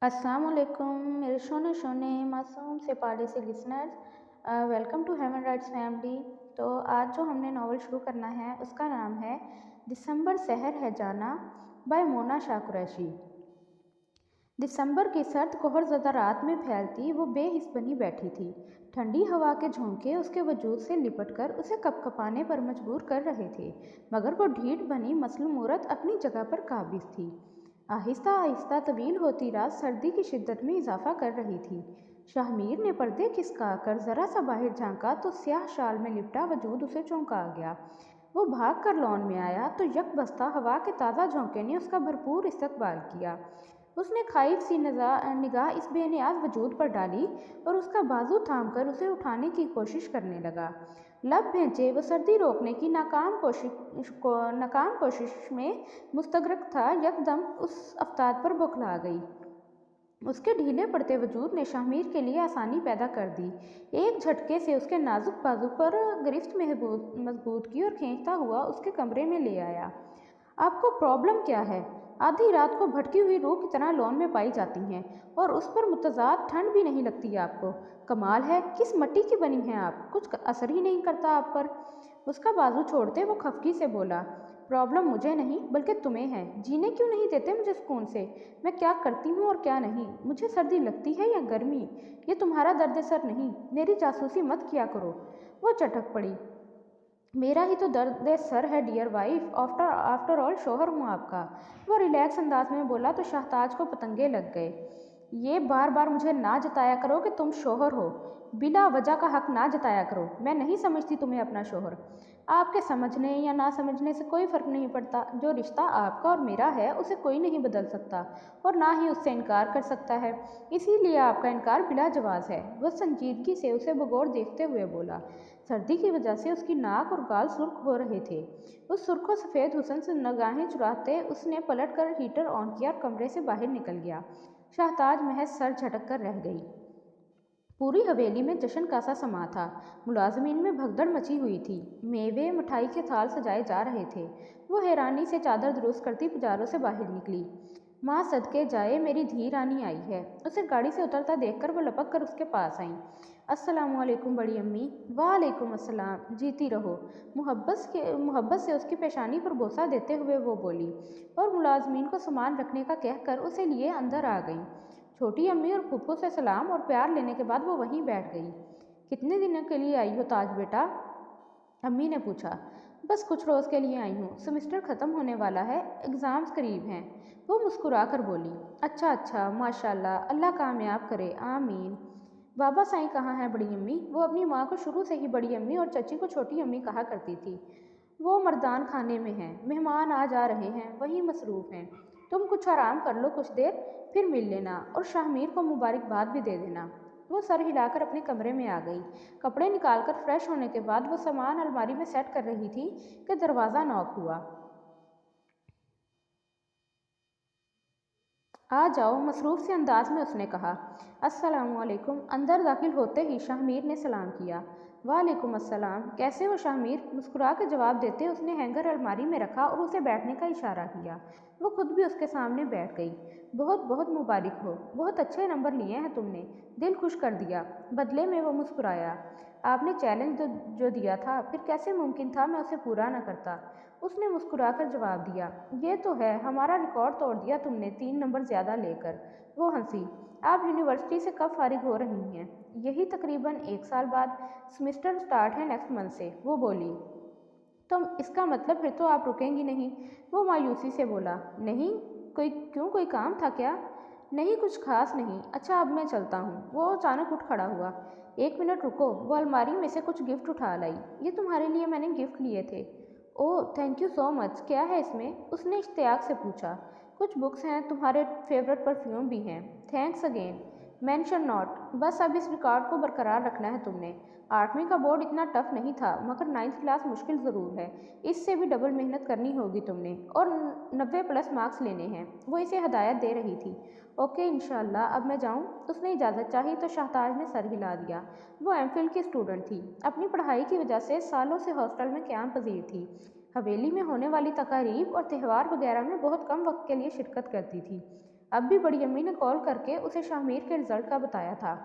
अस्सलाम वालेकुम मेरे शोने शोने मासूम से पाले से listeners. Welcome to human rights family. तो आज जो हमने नावल शुरू करना है उसका नाम है दिसंबर शहर है जाना बाय मोना शाह कुरैशी। दिसंबर की सर्द कोहरज़दा रात में फैलती वो बेहिस बनी बैठी थी। ठंडी हवा के झोंके उसके वजूद से लिपटकर उसे कपकपाने पर मजबूर कर रहे थे, मगर वो ढीठ बनी मसलूम मूरत अपनी जगह पर काबिज थी। आहिस्ता आहिस्ता तवील होती रात सर्दी की शिद्दत में इजाफा कर रही थी। शाहमीर ने पर्दे खिसका कर जरा सा बाहर झांका तो स्याह शाल में लिपटा वजूद उसे चौंका गया। वो भाग कर लॉन में आया तो यकबस्ता हवा के ताज़ा झोंके ने उसका भरपूर इस्तकबाल किया। उसने खाइफ सी निगाह इस बेनियाज वजूद पर डाली और उसका बाजू थामकर उसे उठाने की कोशिश करने लगा। लब भेंचे वो सर्दी रोकने की नाकाम कोशिश में मुस्तगरक था, यकदम उस अफ्ताब पर बौखला गई। उसके ढीले पड़ते वजूद ने शाहमीर के लिए आसानी पैदा कर दी। एक झटके से उसके नाजुक बाजू पर गिरफ्त मजबूत की और खींचता हुआ उसके कमरे में ले आया। आपको प्रॉब्लम क्या है? आधी रात को भटकी हुई रूह की तरह लॉन में पाई जाती हैं और उस पर मुतज़ाद ठंड भी नहीं लगती है आपको। कमाल है, किस मिट्टी की बनी हैं आप, कुछ असर ही नहीं करता आप पर। उसका बाजू छोड़ते वो खफकी से बोला, प्रॉब्लम मुझे नहीं बल्कि तुम्हें है। जीने क्यों नहीं देते मुझे सुकून से? मैं क्या करती हूँ और क्या नहीं? मुझे सर्दी लगती है या गर्मी? ये तुम्हारा दर्द सर नहीं, मेरी जासूसी मत किया करो। वो चटक पड़ी, मेरा ही तो दर्द सर है dear wife, after after all शोहर हूँ आपका। वो रिलैक्स अंदाज में बोला तो शाहताज को पतंगे लग गए। ये बार बार मुझे ना जताया करो कि तुम शोहर हो, बिला वजह का हक ना जताया करो। मैं नहीं समझती तुम्हें अपना शोहर। आपके समझने या ना समझने से कोई फ़र्क नहीं पड़ता। जो रिश्ता आपका और मेरा है उसे कोई नहीं बदल सकता और ना ही उससे इनकार कर सकता है। इसीलिए आपका इनकार बिला जवाज़ है। वह संजीदगी से उसे भगोड़ देखते हुए बोला। सर्दी की वजह से उसकी नाक और गाल सुर्ख हो रहे थे। उस सुर्ख सफ़ेद हुस्न से निगाहें चुराते उसने पलट कर हीटर ऑन किया और कमरे से बाहर निकल गया। शाहताज महज सर झटक कर रह गई। पूरी हवेली में जश्न का सा समा था। मुलाजमीन में भगदड़ मची हुई थी। मेवे मिठाई के थाल सजाए जा रहे थे। वो हैरानी से चादर दुरुस्त करती पुजारों से बाहर निकली। माँ सदके जाए, मेरी धी रानी आई है। उसे गाड़ी से उतरता देखकर वो लपक कर उसके पास आई। अस्सलामु अलैकुम बड़ी अम्मी। वालेकुम अस्सलाम, जीती रहो। मोहब्बत से उसकी पेशानी पर बोसा देते हुए वो बोली और मुलाजमीन को सामान रखने का कहकर उसे लिए अंदर आ गई। छोटी अम्मी और फूफू से सलाम और प्यार लेने के बाद वो वहीं बैठ गई। कितने दिनों के लिए आई हो ताज बेटा? अम्मी ने पूछा। बस कुछ रोज़ के लिए आई हूँ, सेमेस्टर ख़त्म होने वाला है, एग्ज़ाम्स करीब हैं। वो मुस्कुरा कर बोली। अच्छा अच्छा, माशाल्लाह, अल्लाह कामयाब करे, आमीन। बाबा साईं कहाँ हैं बड़ी अम्मी? वो अपनी माँ को शुरू से ही बड़ी अम्मी और चची को छोटी अम्मी कहा करती थी। वो मर्दान खाने में हैं, मेहमान आ जा रहे हैं, वहीं मसरूफ़ हैं। तुम कुछ आराम कर लो कुछ देर, फिर मिल लेना और शाहमीर को मुबारकबाद भी दे देना। वो सर हिलाकर अपने कमरे में आ गई। कपड़े निकालकर फ्रेश होने के बाद वो सामान अलमारी में सेट कर रही थी कि दरवाज़ा नॉक हुआ। आ जाओ, मसरूफ़ से अंदाज में उसने कहा। अस्सलामु अलैकुम। अंदर दाखिल होते ही शाहमीर ने सलाम किया। वालेकुम अस्सलाम, कैसे हो शाहमीर? मुस्कुरा के जवाब देते उसने हैंगर अलमारी में रखा और उसे बैठने का इशारा किया। वो खुद भी उसके सामने बैठ गई। बहुत बहुत मुबारक हो, बहुत अच्छे नंबर लिए हैं तुमने, दिल खुश कर दिया। बदले में वो मुस्कुराया। आपने चैलेंज जो दिया था, फिर कैसे मुमकिन था मैं उसे पूरा न करता? उसने मुस्कुराकर जवाब दिया। ये तो है, हमारा रिकॉर्ड तोड़ दिया तुमने 3 नंबर ज़्यादा लेकर। वो हंसी। आप यूनिवर्सिटी से कब फारिग हो रही हैं? यही तकरीबन 1 साल बाद। सेमेस्टर स्टार्ट है नेक्स्ट मंथ से। वो बोली। तो इसका मतलब फिर तो आप रुकेंगी नहीं? वो मायूसी से बोला। नहीं। कोई काम था क्या? नहीं, कुछ खास नहीं। अच्छा, अब मैं चलता हूँ। वो अचानक उठ खड़ा हुआ। 1 मिनट रुको। वो अलमारी में से कुछ गिफ्ट उठा लाई। ये तुम्हारे लिए मैंने गिफ्ट लिए थे। Oh thank you so much. क्या है इसमें? उसने इश्तियाक से पूछा। कुछ बुक्स हैं, तुम्हारे फेवरेट परफ्यूम भी हैं। Thanks again. Mention not. बस अब इस रिकॉर्ड को बरकरार रखना है तुमने। 8वीं का बोर्ड इतना टफ नहीं था, मगर 9th क्लास मुश्किल ज़रूर है। इससे भी डबल मेहनत करनी होगी तुमने और 90+ मार्क्स लेने हैं। वो इसे हदायत दे रही थी। ओके इंशाल्लाह, अब मैं जाऊँ? उसने इजाज़त चाही तो शाहताज ने सर हिला दिया। वो एमफिल की स्टूडेंट थी। अपनी पढ़ाई की वजह से सालों से हॉस्टल में क़याम पजीर थी। हवेली में होने वाली तकारीब और त्यौहार वगैरह में बहुत कम वक्त के लिए शिरकत करती थी। अब भी बड़ी अम्मी ने कॉल करके उसे शाहमीर के रिजल्ट का बताया था,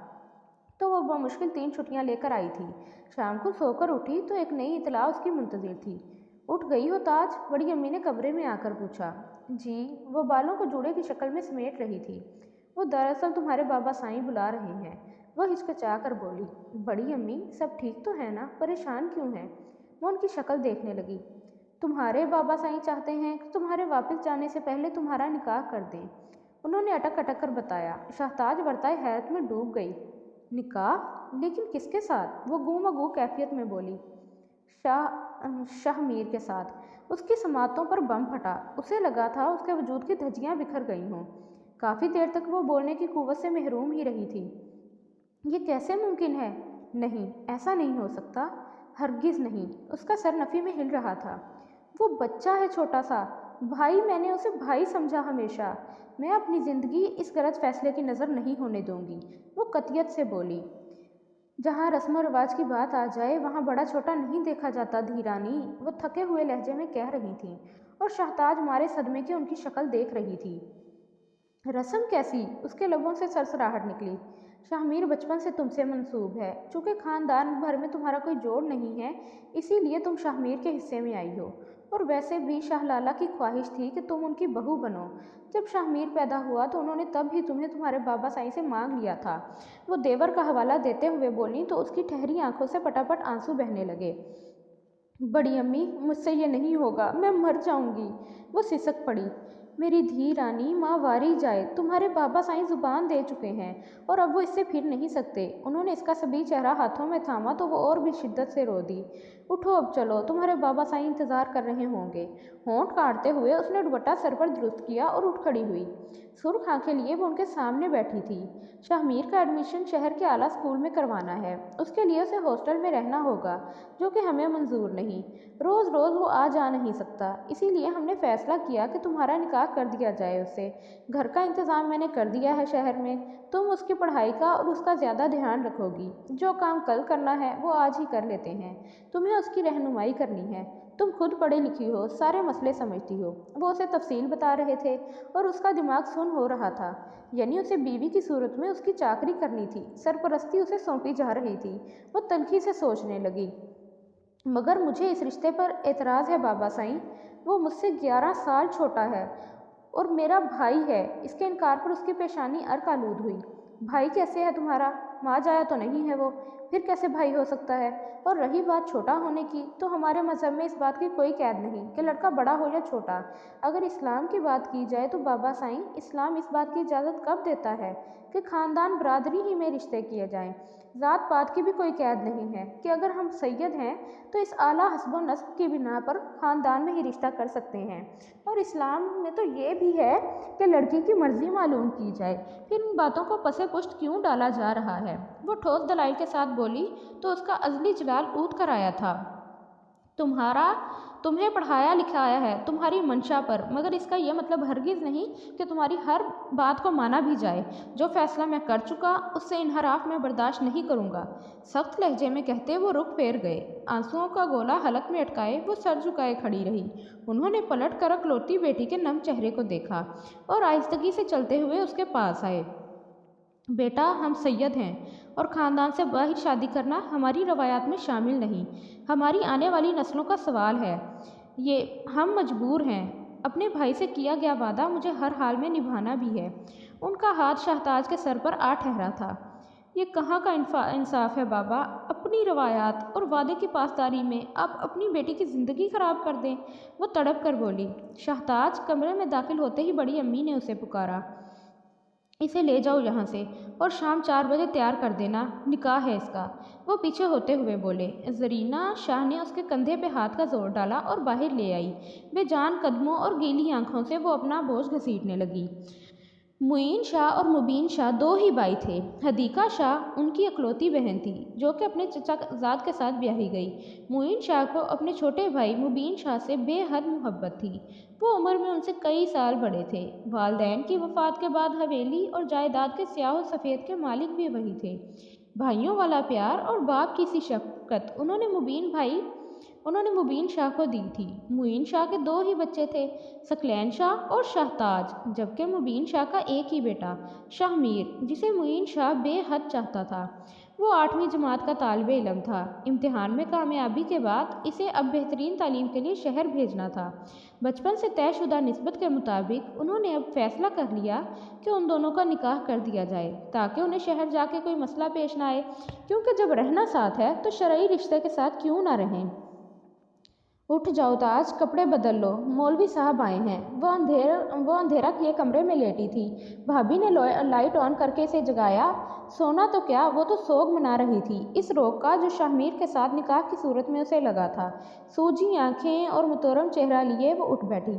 तो वो बमुश्किल 3 छुट्टियां लेकर आई थी। शाम को सोकर उठी तो एक नई इतला उसकी मुंतजिर थी। उठ गई हो ताज? बड़ी अम्मी ने कमरे में आकर पूछा। जी। वो बालों को जूड़े की शक्ल में समेट रही थी। वो दरअसल तुम्हारे बाबा साईं बुला रहे हैं। वह हिचकिचा कर बोली। बड़ी अम्मी, सब ठीक तो है ना? परेशान क्यों हैं? वो उनकी शक्ल देखने लगी। तुम्हारे बाबा साईं चाहते हैं कि तुम्हारे वापस जाने से पहले तुम्हारा निकाह कर दें। उन्होंने अटक अटक कर बताया। शाहताज वर्ताए हैरत में डूब गई। निकाह? लेकिन किसके साथ? वो गूं कैफियत में बोली। शाहमीर के साथ। उसकी समातों पर बम फटा। उसे लगा था उसके वजूद की धज्जियां बिखर गई हों। काफ़ी देर तक वो बोलने की कुव्वत से महरूम ही रही थी। ये कैसे मुमकिन है? नहीं, ऐसा नहीं हो सकता। हरगिज़ नहीं। उसका सर नफ़ी में हिल रहा था। वो बच्चा है छोटा सा। भाई, मैंने उसे भाई समझा हमेशा। मैं अपनी ज़िंदगी इस गलत फैसले की नज़र नहीं होने दूंगी। वो कतियत से बोली। जहाँ रस्म और रिवाज की बात आ जाए वहाँ बड़ा छोटा नहीं देखा जाता धीरानी, वो थके हुए लहजे में कह रही थी। और शाहताज मारे सदमे की उनकी शक्ल देख रही थी। रस्म कैसी? उसके लबों से सरसराहट निकली। शाहमीर बचपन से तुमसे मंसूब है। चूँकि खानदान भर में तुम्हारा कोई जोड़ नहीं है, इसीलिए तुम शाहमीर के हिस्से में आई हो। और वैसे भी शाहलाला की ख्वाहिश थी कि तुम उनकी बहू बनो। जब शाहमीर पैदा हुआ तो उन्होंने तब भी तुम्हें तुम्हारे बाबा साईं से मांग लिया था। वो देवर का हवाला देते हुए बोली तो उसकी ठहरी आंखों से पटापट आंसू बहने लगे। बड़ी अम्मी, मुझसे ये नहीं होगा, मैं मर जाऊंगी। वो सिसक पड़ी। मेरी धी रानी, माँ वारी जाए। तुम्हारे बाबा साईं जुबान दे चुके हैं और अब वो इससे फिर नहीं सकते। उन्होंने इसका सभी चेहरा हाथों में थामा तो वो और भी शिद्दत से रो दी। उठो, अब चलो, तुम्हारे बाबा साईं इंतजार कर रहे होंगे। होंठ काटते हुए उसने दुपट्टा सर पर दुरुस्त किया और उठ खड़ी हुई। सुर्ख आंखें लिए वो उनके सामने बैठी थी। शाहमीर का एडमिशन शहर के आला स्कूल में करवाना है। उसके लिए उसे हॉस्टल में रहना होगा, जो कि हमें मंजूर नहीं। रोज़ रोज़ वो आ जा नहीं सकता। इसीलिए हमने फैसला किया कि तुम्हारा निकाह कर दिया जाए उससे। घर का इंतज़ाम मैंने कर दिया है शहर में। तुम उसकी पढ़ाई का और उसका ज़्यादा ध्यान रखोगी। जो काम कल करना है वो आज ही कर लेते हैं। तुम्हें उसकी रहनुमाई करनी है। तुम खुद पढ़ी लिखी हो, सारे मसले समझती हो। वो उसे तफसील बता रहे थे और उसका दिमाग सुन हो रहा था। यानी उसे बीवी की सूरत में उसकी चाकरी करनी थी, सरपरस्ती उसे सौंपी जा रही थी। वो तल्खी से सोचने लगी। मगर मुझे इस रिश्ते पर एतराज़ है बाबा साईं। वो मुझसे 11 साल छोटा है और मेरा भाई है। इसके इनकार पर उसकी पेशानी अर्क आलूद हुई। भाई कैसे है तुम्हारा? माँ जाया तो नहीं है वो, फिर कैसे भाई हो सकता है? और रही बात छोटा होने की, तो हमारे मज़हब में इस बात की कोई कैद नहीं कि लड़का बड़ा हो या छोटा। अगर इस्लाम की बात की जाए तो बाबा साईं, इस्लाम इस बात की इजाज़त कब देता है कि ख़ानदान बरादरी ही में रिश्ते किए जाएं। ज़ात पात की भी कोई कैद नहीं है कि अगर हम सैयद हैं तो इस आला हस्ब नस्ब की बिना पर ख़ानदान में ही रिश्ता कर सकते हैं। और इस्लाम में तो ये भी है कि लड़की की मर्ज़ी मालूम की जाए। फिर इन बातों को पसे पुश्त क्यों डाला जा रहा है? वो ठोस दलाइल के साथ बोली तो उसका अज़ली जलाल ऊद कर आया था। तुम्हें पढ़ाया लिखाया है तुम्हारी मंशा पर, मगर इसका यह मतलब हरगिज़ नहीं कि तुम्हारी हर बात को माना भी जाए। जो फैसला मैं कर चुका उससे इनहराफ मैं बर्दाश्त नहीं करूँगा। सख्त लहजे में कहते वो रुख फेर गए। आंसुओं का गोला हलक में अटकाए वो सर झुकाए खड़ी रही। उन्होंने पलट कर अकलौती बेटी के नम चेहरे को देखा और आहिस्तगी से चलते हुए उसके पास आए। बेटा, हम सैयद हैं और ख़ानदान से बाहर शादी करना हमारी रवायात में शामिल नहीं। हमारी आने वाली नस्लों का सवाल है। ये हम मजबूर हैं। अपने भाई से किया गया वादा मुझे हर हाल में निभाना भी है। उनका हाथ शाहताज के सर पर आ ठहरा था। ये कहाँ का इंसाफ है बाबा? अपनी रवायात और वादे की पासदारी में आप अपनी बेटी की ज़िंदगी ख़राब कर दें। वो तड़प कर बोली। शाहताज कमरे में दाखिल होते ही बड़ी अम्मी ने उसे पुकारा। इसे ले जाओ यहाँ से और शाम 4 बजे तैयार कर देना, निकाह है इसका। वो पीछे होते हुए बोले। ज़रीना शाह ने उसके कंधे पे हाथ का जोर डाला और बाहर ले आई। बेजान कदमों और गीली आंखों से वो अपना बोझ घसीटने लगी। मुईन शाह और मुबीन शाह 2 ही भाई थे। हदीका शाह उनकी इकलौती बहन थी जो कि अपने चचा ज़ाद के साथ ब्याही गई। मुईन शाह को अपने छोटे भाई मुबीन शाह से बेहद मोहब्बत थी। वो उम्र में उनसे कई साल बड़े थे। वालदैन की वफ़ात के बाद हवेली और जायदाद के स्याह और सफ़ेद के मालिक भी वही थे। भाइयों वाला प्यार और बाप की सी शफ़क़त उन्होंने मुबीन भाई उन्होंने मुबीन शाह को दी थी। मुइन शाह के 2 ही बच्चे थे, सकलैन शाह और शाहताज, जबकि मुबीन शाह का एक ही बेटा शाहमीर, जिसे मुइन शाह बेहद चाहता था। वो 8वीं जमात का तालिब इल्म था। इम्तिहान में कामयाबी के बाद इसे अब बेहतरीन तालीम के लिए शहर भेजना था। बचपन से तयशुदा निस्बत के मुताबिक उन्होंने अब फैसला कर लिया कि उन दोनों का निकाह कर दिया जाए, ताकि उन्हें शहर जाके कोई मसला पेश ना आए, क्योंकि जब रहना साथ है तो शरई रिश्ते के साथ क्यों ना रहें। उठ जाओ ताज, कपड़े बदल लो, मौलवी साहब आए हैं। वो अंधेरा किए कमरे में लेटी थी। भाभी ने लाइट ऑन करके इसे जगाया। सोना तो क्या, वो तो सोग मना रही थी इस रोग का जो शाहमीर के साथ निकाह की सूरत में उसे लगा था। सूजी आंखें और मुतरम चेहरा लिए वो उठ बैठी।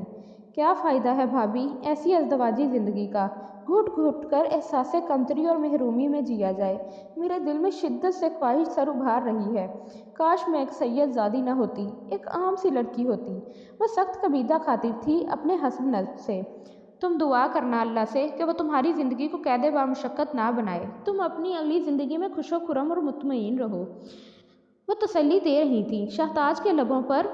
क्या फ़ायदा है भाभी ऐसी अज़दवाजी ज़िंदगी का, घुट घुट कर एहसास कमतरी और महरूमी में जिया जाए। मेरे दिल में शिद्दत से ख्वाहिश सर उभार रही है। काश मैं एक सैयदजादी न होती, एक आम सी लड़की होती। वह सख्त कबीदा खातिर थी अपने हस्ब नफ्स से। तुम दुआ करना अल्लाह से कि वह तुम्हारी ज़िंदगी को कैद बामुशक्कत ना बनाए। तुम अपनी अगली ज़िंदगी में खुशो खुरम और मुतमईन रहो। वह तसल्ली दे रही थी। शाहताज के लबों पर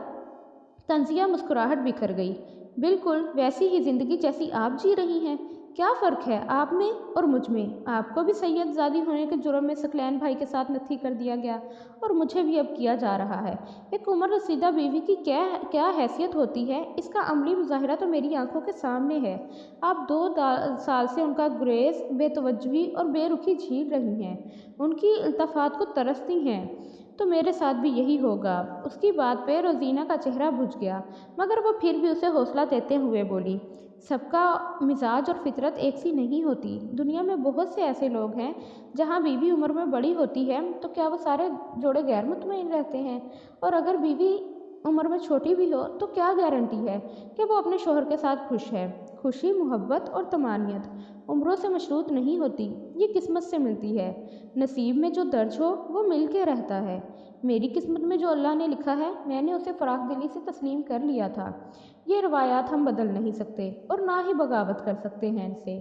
तंजिया मुस्कुराहट बिखर गई। बिल्कुल वैसी ही ज़िंदगी जैसी आप जी रही हैं। क्या फ़र्क है आप में और मुझ में? आपको भी सैयदजादी होने के जुर्म में सकलैन भाई के साथ नत्थी कर दिया गया और मुझे भी अब किया जा रहा है। एक उम्र रसीदा बीवी की क्या हैसियत होती है, इसका अमली मुजाहिरा तो मेरी आंखों के सामने है। आप 2 साल से उनका गुरेज, बेतवज्जुही और बेरुखी झील रही हैं, उनकी इल्तफ़ात को तरसती हैं। तो मेरे साथ भी यही होगा। उसकी बात पे रोज़ीना का चेहरा बुझ गया, मगर वो फिर भी उसे हौसला देते हुए बोली, सबका मिजाज और फितरत एक सी नहीं होती। दुनिया में बहुत से ऐसे लोग हैं जहाँ बीवी उम्र में बड़ी होती है तो क्या वो सारे जोड़े गैर मुतमईन रहते हैं? और अगर बीवी उम्र में छोटी भी हो तो क्या गारंटी है कि वो अपने शोहर के साथ खुश है? खुशी, मोहब्बत और तमानियत उम्रों से मशरूत नहीं होती, ये किस्मत से मिलती है। नसीब में जो दर्ज हो वो मिल के रहता है। मेरी किस्मत में जो अल्लाह ने लिखा है मैंने उसे फ़राख दिली से तस्लीम कर लिया था। ये रवायात हम बदल नहीं सकते और ना ही बगावत कर सकते हैं इनसे।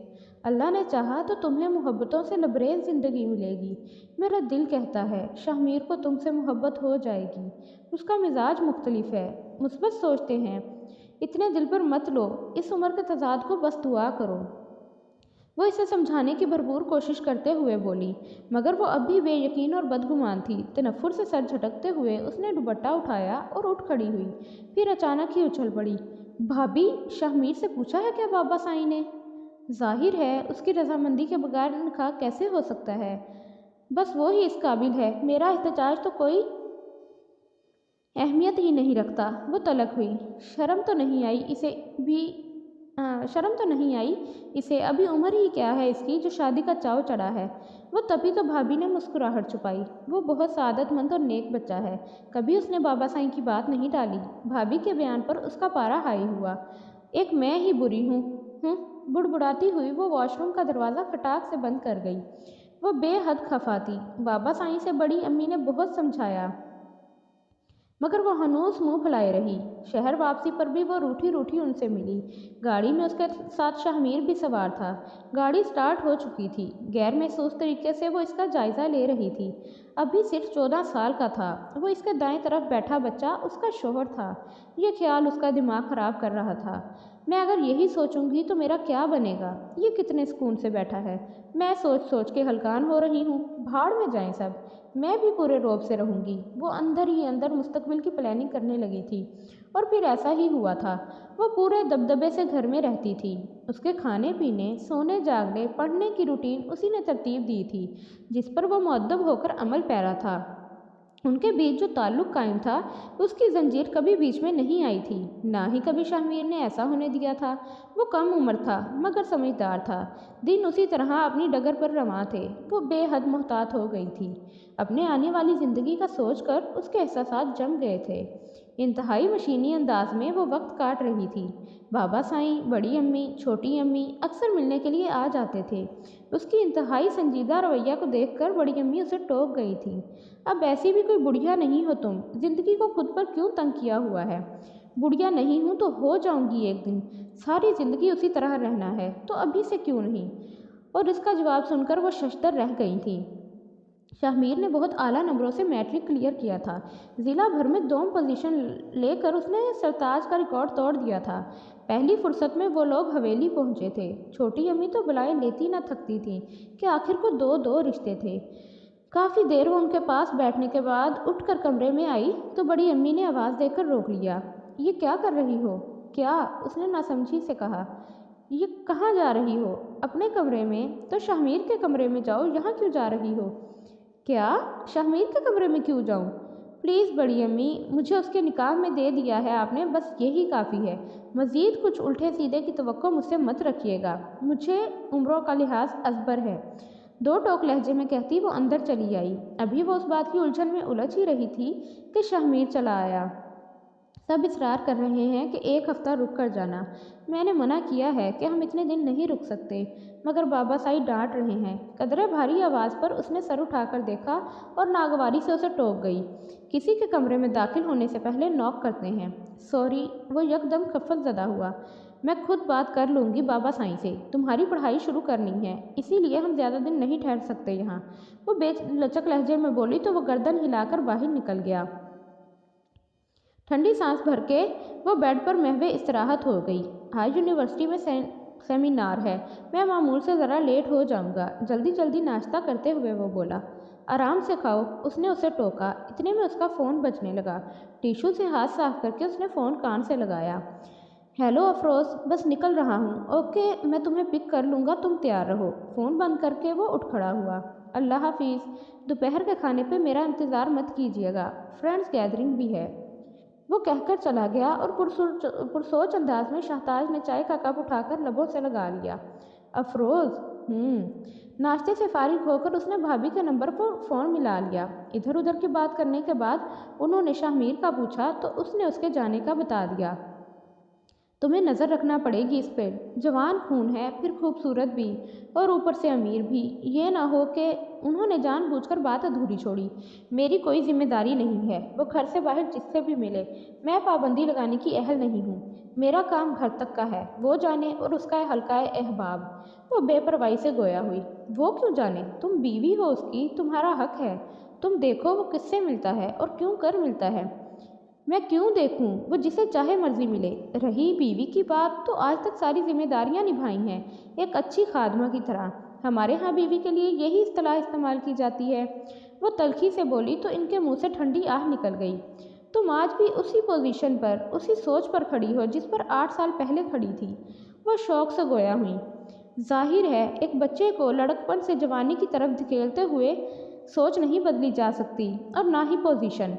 अल्लाह ने चाहा तो तुम्हें मोहब्बतों से लबरेज ज़िंदगी मिलेगी। मेरा दिल कहता है शाहमीर को तुमसे मोहब्बत हो जाएगी। उसका मिजाज मुख्तलिफ है, मुस्बत सोचते हैं। इतने दिल पर मत लो, इस उम्र के तजाद को बस दुआ करो। वो इसे समझाने की भरपूर कोशिश करते हुए बोली, मगर वो अब भी बेयकीन और बदगुमान थी। तनफ्फुर से सर झटकते हुए उसने दुपट्टा उठाया और उठ खड़ी हुई। फिर अचानक ही उछल पड़ी। भाभी, शाहमीर से पूछा है क्या बाबा साईं ने? जाहिर है उसकी रजामंदी के बगैर निकाह कैसे हो सकता है? बस वो ही इस काबिल है। मेरा एहतजाज तो कोई अहमियत ही नहीं रखता। वो तलक हुई। शर्म तो नहीं आई इसे, अभी उम्र ही क्या है इसकी जो शादी का चाव चढ़ा है। वो तभी तो भाभी ने मुस्कुराहट छुपाई। वो बहुत सादतमंद और नेक बच्चा है, कभी उसने बाबा साईं की बात नहीं टाली। भाभी के बयान पर उसका पारा हाई हुआ। एक मैं ही बुरी हूँ। बुड़बुड़ाती हुई वो वॉशरूम का दरवाज़ा फटाक से बंद कर गई। वो बेहद खफा थी। बाबा साईं से बड़ी अम्मी ने बहुत समझाया, मगर वो हनूस मुंह फुलाए रही। शहर वापसी पर भी वो रूठी रूठी उनसे मिली। गाड़ी में उसके साथ शाहमीर भी सवार था। गाड़ी स्टार्ट हो चुकी थी। गैर महसूस तरीके से वो इसका जायज़ा ले रही थी। अभी सिर्फ 14 साल का था। वो इसके दाएं तरफ बैठा बच्चा उसका शौहर था। ये ख्याल उसका दिमाग ख़राब कर रहा था। मैं अगर यही सोचूंगी तो मेरा क्या बनेगा? ये कितने सुकून से बैठा है। मैं सोच सोच के हलकान हो रही हूँ। भाड़ में जाएं सब, मैं भी पूरे रौब से रहूँगी। वो अंदर ही अंदर मुस्तकबिल की प्लानिंग करने लगी थी और फिर ऐसा ही हुआ था। वो पूरे दबदबे से घर में रहती थी। उसके खाने पीने, सोने जागने, पढ़ने की रूटीन उसी ने तरतीब दी थी जिस पर वो मुअद्दब होकर अमल पैरा था। उनके बीच जो ताल्लुक़ कायम था उसकी जंजीर कभी बीच में नहीं आई थी, ना ही कभी शाहमीर ने ऐसा होने दिया था। वो कम उम्र था मगर समझदार था। दिन उसी तरह अपनी डगर पर रवां थे। वो बेहद मोहतात हो गई थी। अपने आने वाली ज़िंदगी का सोचकर उसके एहसासात जम गए थे। इंतहाई मशीनी अंदाज में वो वक्त काट रही थी। बाबा साईं, बड़ी अम्मी, छोटी अम्मी अक्सर मिलने के लिए आ जाते थे। उसकी इंतहाई संजीदा रवैया को देखकर बड़ी अम्मी उसे टोक गई थी। अब ऐसी भी कोई बुढ़िया नहीं हो तुम, ज़िंदगी को खुद पर क्यों तंग किया हुआ है? बुढ़िया नहीं हूँ तो हो जाऊंगी एक दिन। सारी ज़िंदगी उसी तरह रहना है तो अभी से क्यों नहीं? और इसका जवाब सुनकर वो शशदर रह गई थी। शाहमीर ने बहुत आला नंबरों से मैट्रिक क्लियर किया था। ज़िला भर में दोम पोजीशन लेकर उसने सरताज का रिकॉर्ड तोड़ दिया था। पहली फुर्सत में वो लोग हवेली पहुंचे थे। छोटी अम्मी तो बुलाए लेती न थकती थीं कि आखिर को दो दो रिश्ते थे। काफ़ी देर वो उनके पास बैठने के बाद उठकर कमरे में आई तो बड़ी अम्मी ने आवाज़ देकर रोक लिया। ये क्या कर रही हो? क्या? उसने नासमझी से कहा। ये कहाँ जा रही हो? अपने कमरे में। तो शाहमीर के कमरे में जाओ, यहाँ क्यों जा रही हो? क्या? शाहमीर के कमरे में क्यों जाऊं? प्लीज़ बड़ी अम्मी, मुझे उसके निकाह में दे दिया है आपने, बस यही काफ़ी है। मज़ीद कुछ उल्टे सीधे की तवक्को मुझसे मत रखिएगा। मुझे उम्रों का लिहाज अजबर है। दो टोक लहजे में कहती वो अंदर चली आई। अभी वो उस बात की उलझन में उलझ ही रही थी कि शाहमीर चला आया। सब इसरार कर रहे हैं कि एक हफ़्ता रुक कर जाना। मैंने मना किया है कि हम इतने दिन नहीं रुक सकते, मगर बाबा साई डांट रहे हैं। कदरे भारी आवाज़ पर उसने सर उठाकर देखा और नागवारी से उसे टोक गई। किसी के कमरे में दाखिल होने से पहले नॉक करते हैं। सॉरी, वो यकदम खफतज़दा हुआ। मैं खुद बात कर लूँगी बाबा साई से। तुम्हारी पढ़ाई शुरू करनी है, इसीलिए हम ज़्यादा दिन नहीं ठहर सकते यहाँ। वो बेलचक लहजे में बोली तो वो गर्दन हिलाकर बाहर निकल गया। ठंडी सांस भर के वो बेड पर महवे इस्तराहत हो गई। आज यूनिवर्सिटी में सेमिनार है, मैं मामूल से ज़रा लेट हो जाऊंगा। जल्दी जल्दी नाश्ता करते हुए वो बोला। आराम से खाओ, उसने उसे टोका। इतने में उसका फ़ोन बजने लगा। टिशू से हाथ साफ करके उसने फ़ोन कान से लगाया। हेलो अफरोज़, बस निकल रहा हूँ। ओके, मैं तुम्हें पिक कर लूँगा, तुम तैयार रहो। फ़ोन बंद करके वो उठ खड़ा हुआ। अल्लाह हाफिज़। दोपहर के खाने पे मेरा इंतज़ार मत कीजिएगा, फ्रेंड्स गैदरिंग भी है। वो कहकर चला गया और पुरसोच अंदाज में शाहताज ने चाय का कप उठाकर लबों से लगा लिया। अफरोज़। नाश्ते से फारिग होकर उसने भाभी के नंबर पर फ़ोन मिला लिया। इधर उधर की बात करने के बाद उन्होंने शाहमीर का पूछा तो उसने उसके जाने का बता दिया। तुम्हें नज़र रखना पड़ेगी इस पर। जवान खून है, फिर खूबसूरत भी, और ऊपर से अमीर भी। ये ना हो कि उन्होंने जानबूझकर बात अधूरी छोड़ी। मेरी कोई जिम्मेदारी नहीं है, वो घर से बाहर जिससे भी मिले। मैं पाबंदी लगाने की अहल नहीं हूँ। मेरा काम घर तक का है, वो जाने और उसका हल्का अहबाब। वो बेपरवाही से गोया हुई। वो क्यों जाने? तुम बीवी हो उसकी, तुम्हारा हक है। तुम देखो वो किससे मिलता है और क्यों कर मिलता है। मैं क्यों देखूं? वो जिसे चाहे मर्जी मिले। रही बीवी की बात, तो आज तक सारी जिम्मेदारियां निभाई हैं, एक अच्छी खादमा की तरह। हमारे यहाँ बीवी के लिए यही इस्तेलाह इस्तेमाल की जाती है। वो तल्खी से बोली तो इनके मुंह से ठंडी आह निकल गई। तुम आज भी उसी पोजीशन पर, उसी सोच पर खड़ी हो जिस पर 8 साल पहले खड़ी थी। वो शौक से गोया हुई। जाहिर है एक बच्चे को लड़कपन से जवानी की तरफ धकेलते हुए सोच नहीं बदली जा सकती, और ना ही पोजीशन।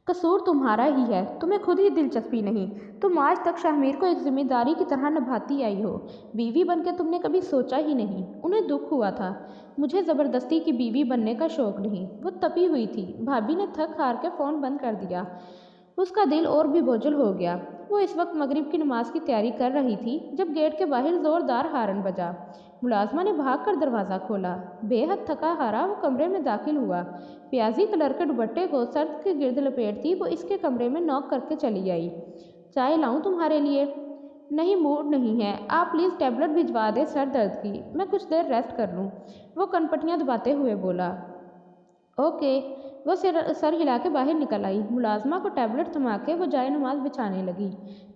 कसूर तुम्हारा ही है, तुम्हें खुद ही दिलचस्पी नहीं। तुम आज तक शाहमीर को एक जिम्मेदारी की तरह निभाती आई हो। बीवी बनके तुमने कभी सोचा ही नहीं। उन्हें दुख हुआ था। मुझे ज़बरदस्ती की बीवी बनने का शौक़ नहीं। वो तपी हुई थी। भाभी ने थक हार के फ़ोन बंद कर दिया। उसका दिल और भी बोझल हो गया। वो इस वक्त मगरिब की नमाज की तैयारी कर रही थी जब गेट के बाहर ज़ोरदार हारन बजा। मुलाजमा ने भागकर दरवाज़ा खोला। बेहद थका हारा वो कमरे में दाखिल हुआ। प्याजी कलर के दुपट्टे को सर्द के गिर्द लपेटती वो इसके कमरे में नॉक करके चली आई। चाय लाऊं तुम्हारे लिए? नहीं, मूड नहीं है। आप प्लीज़ टैबलेट भिजवा दें सर दर्द की, मैं कुछ देर रेस्ट कर लूँ। वो कनपटियाँ दबाते हुए बोला। ओके। वो सर हिला के बाहर निकल आई। मुलाजमा को टैबलेट थमा के वो जाए नमाज बिछाने लगी।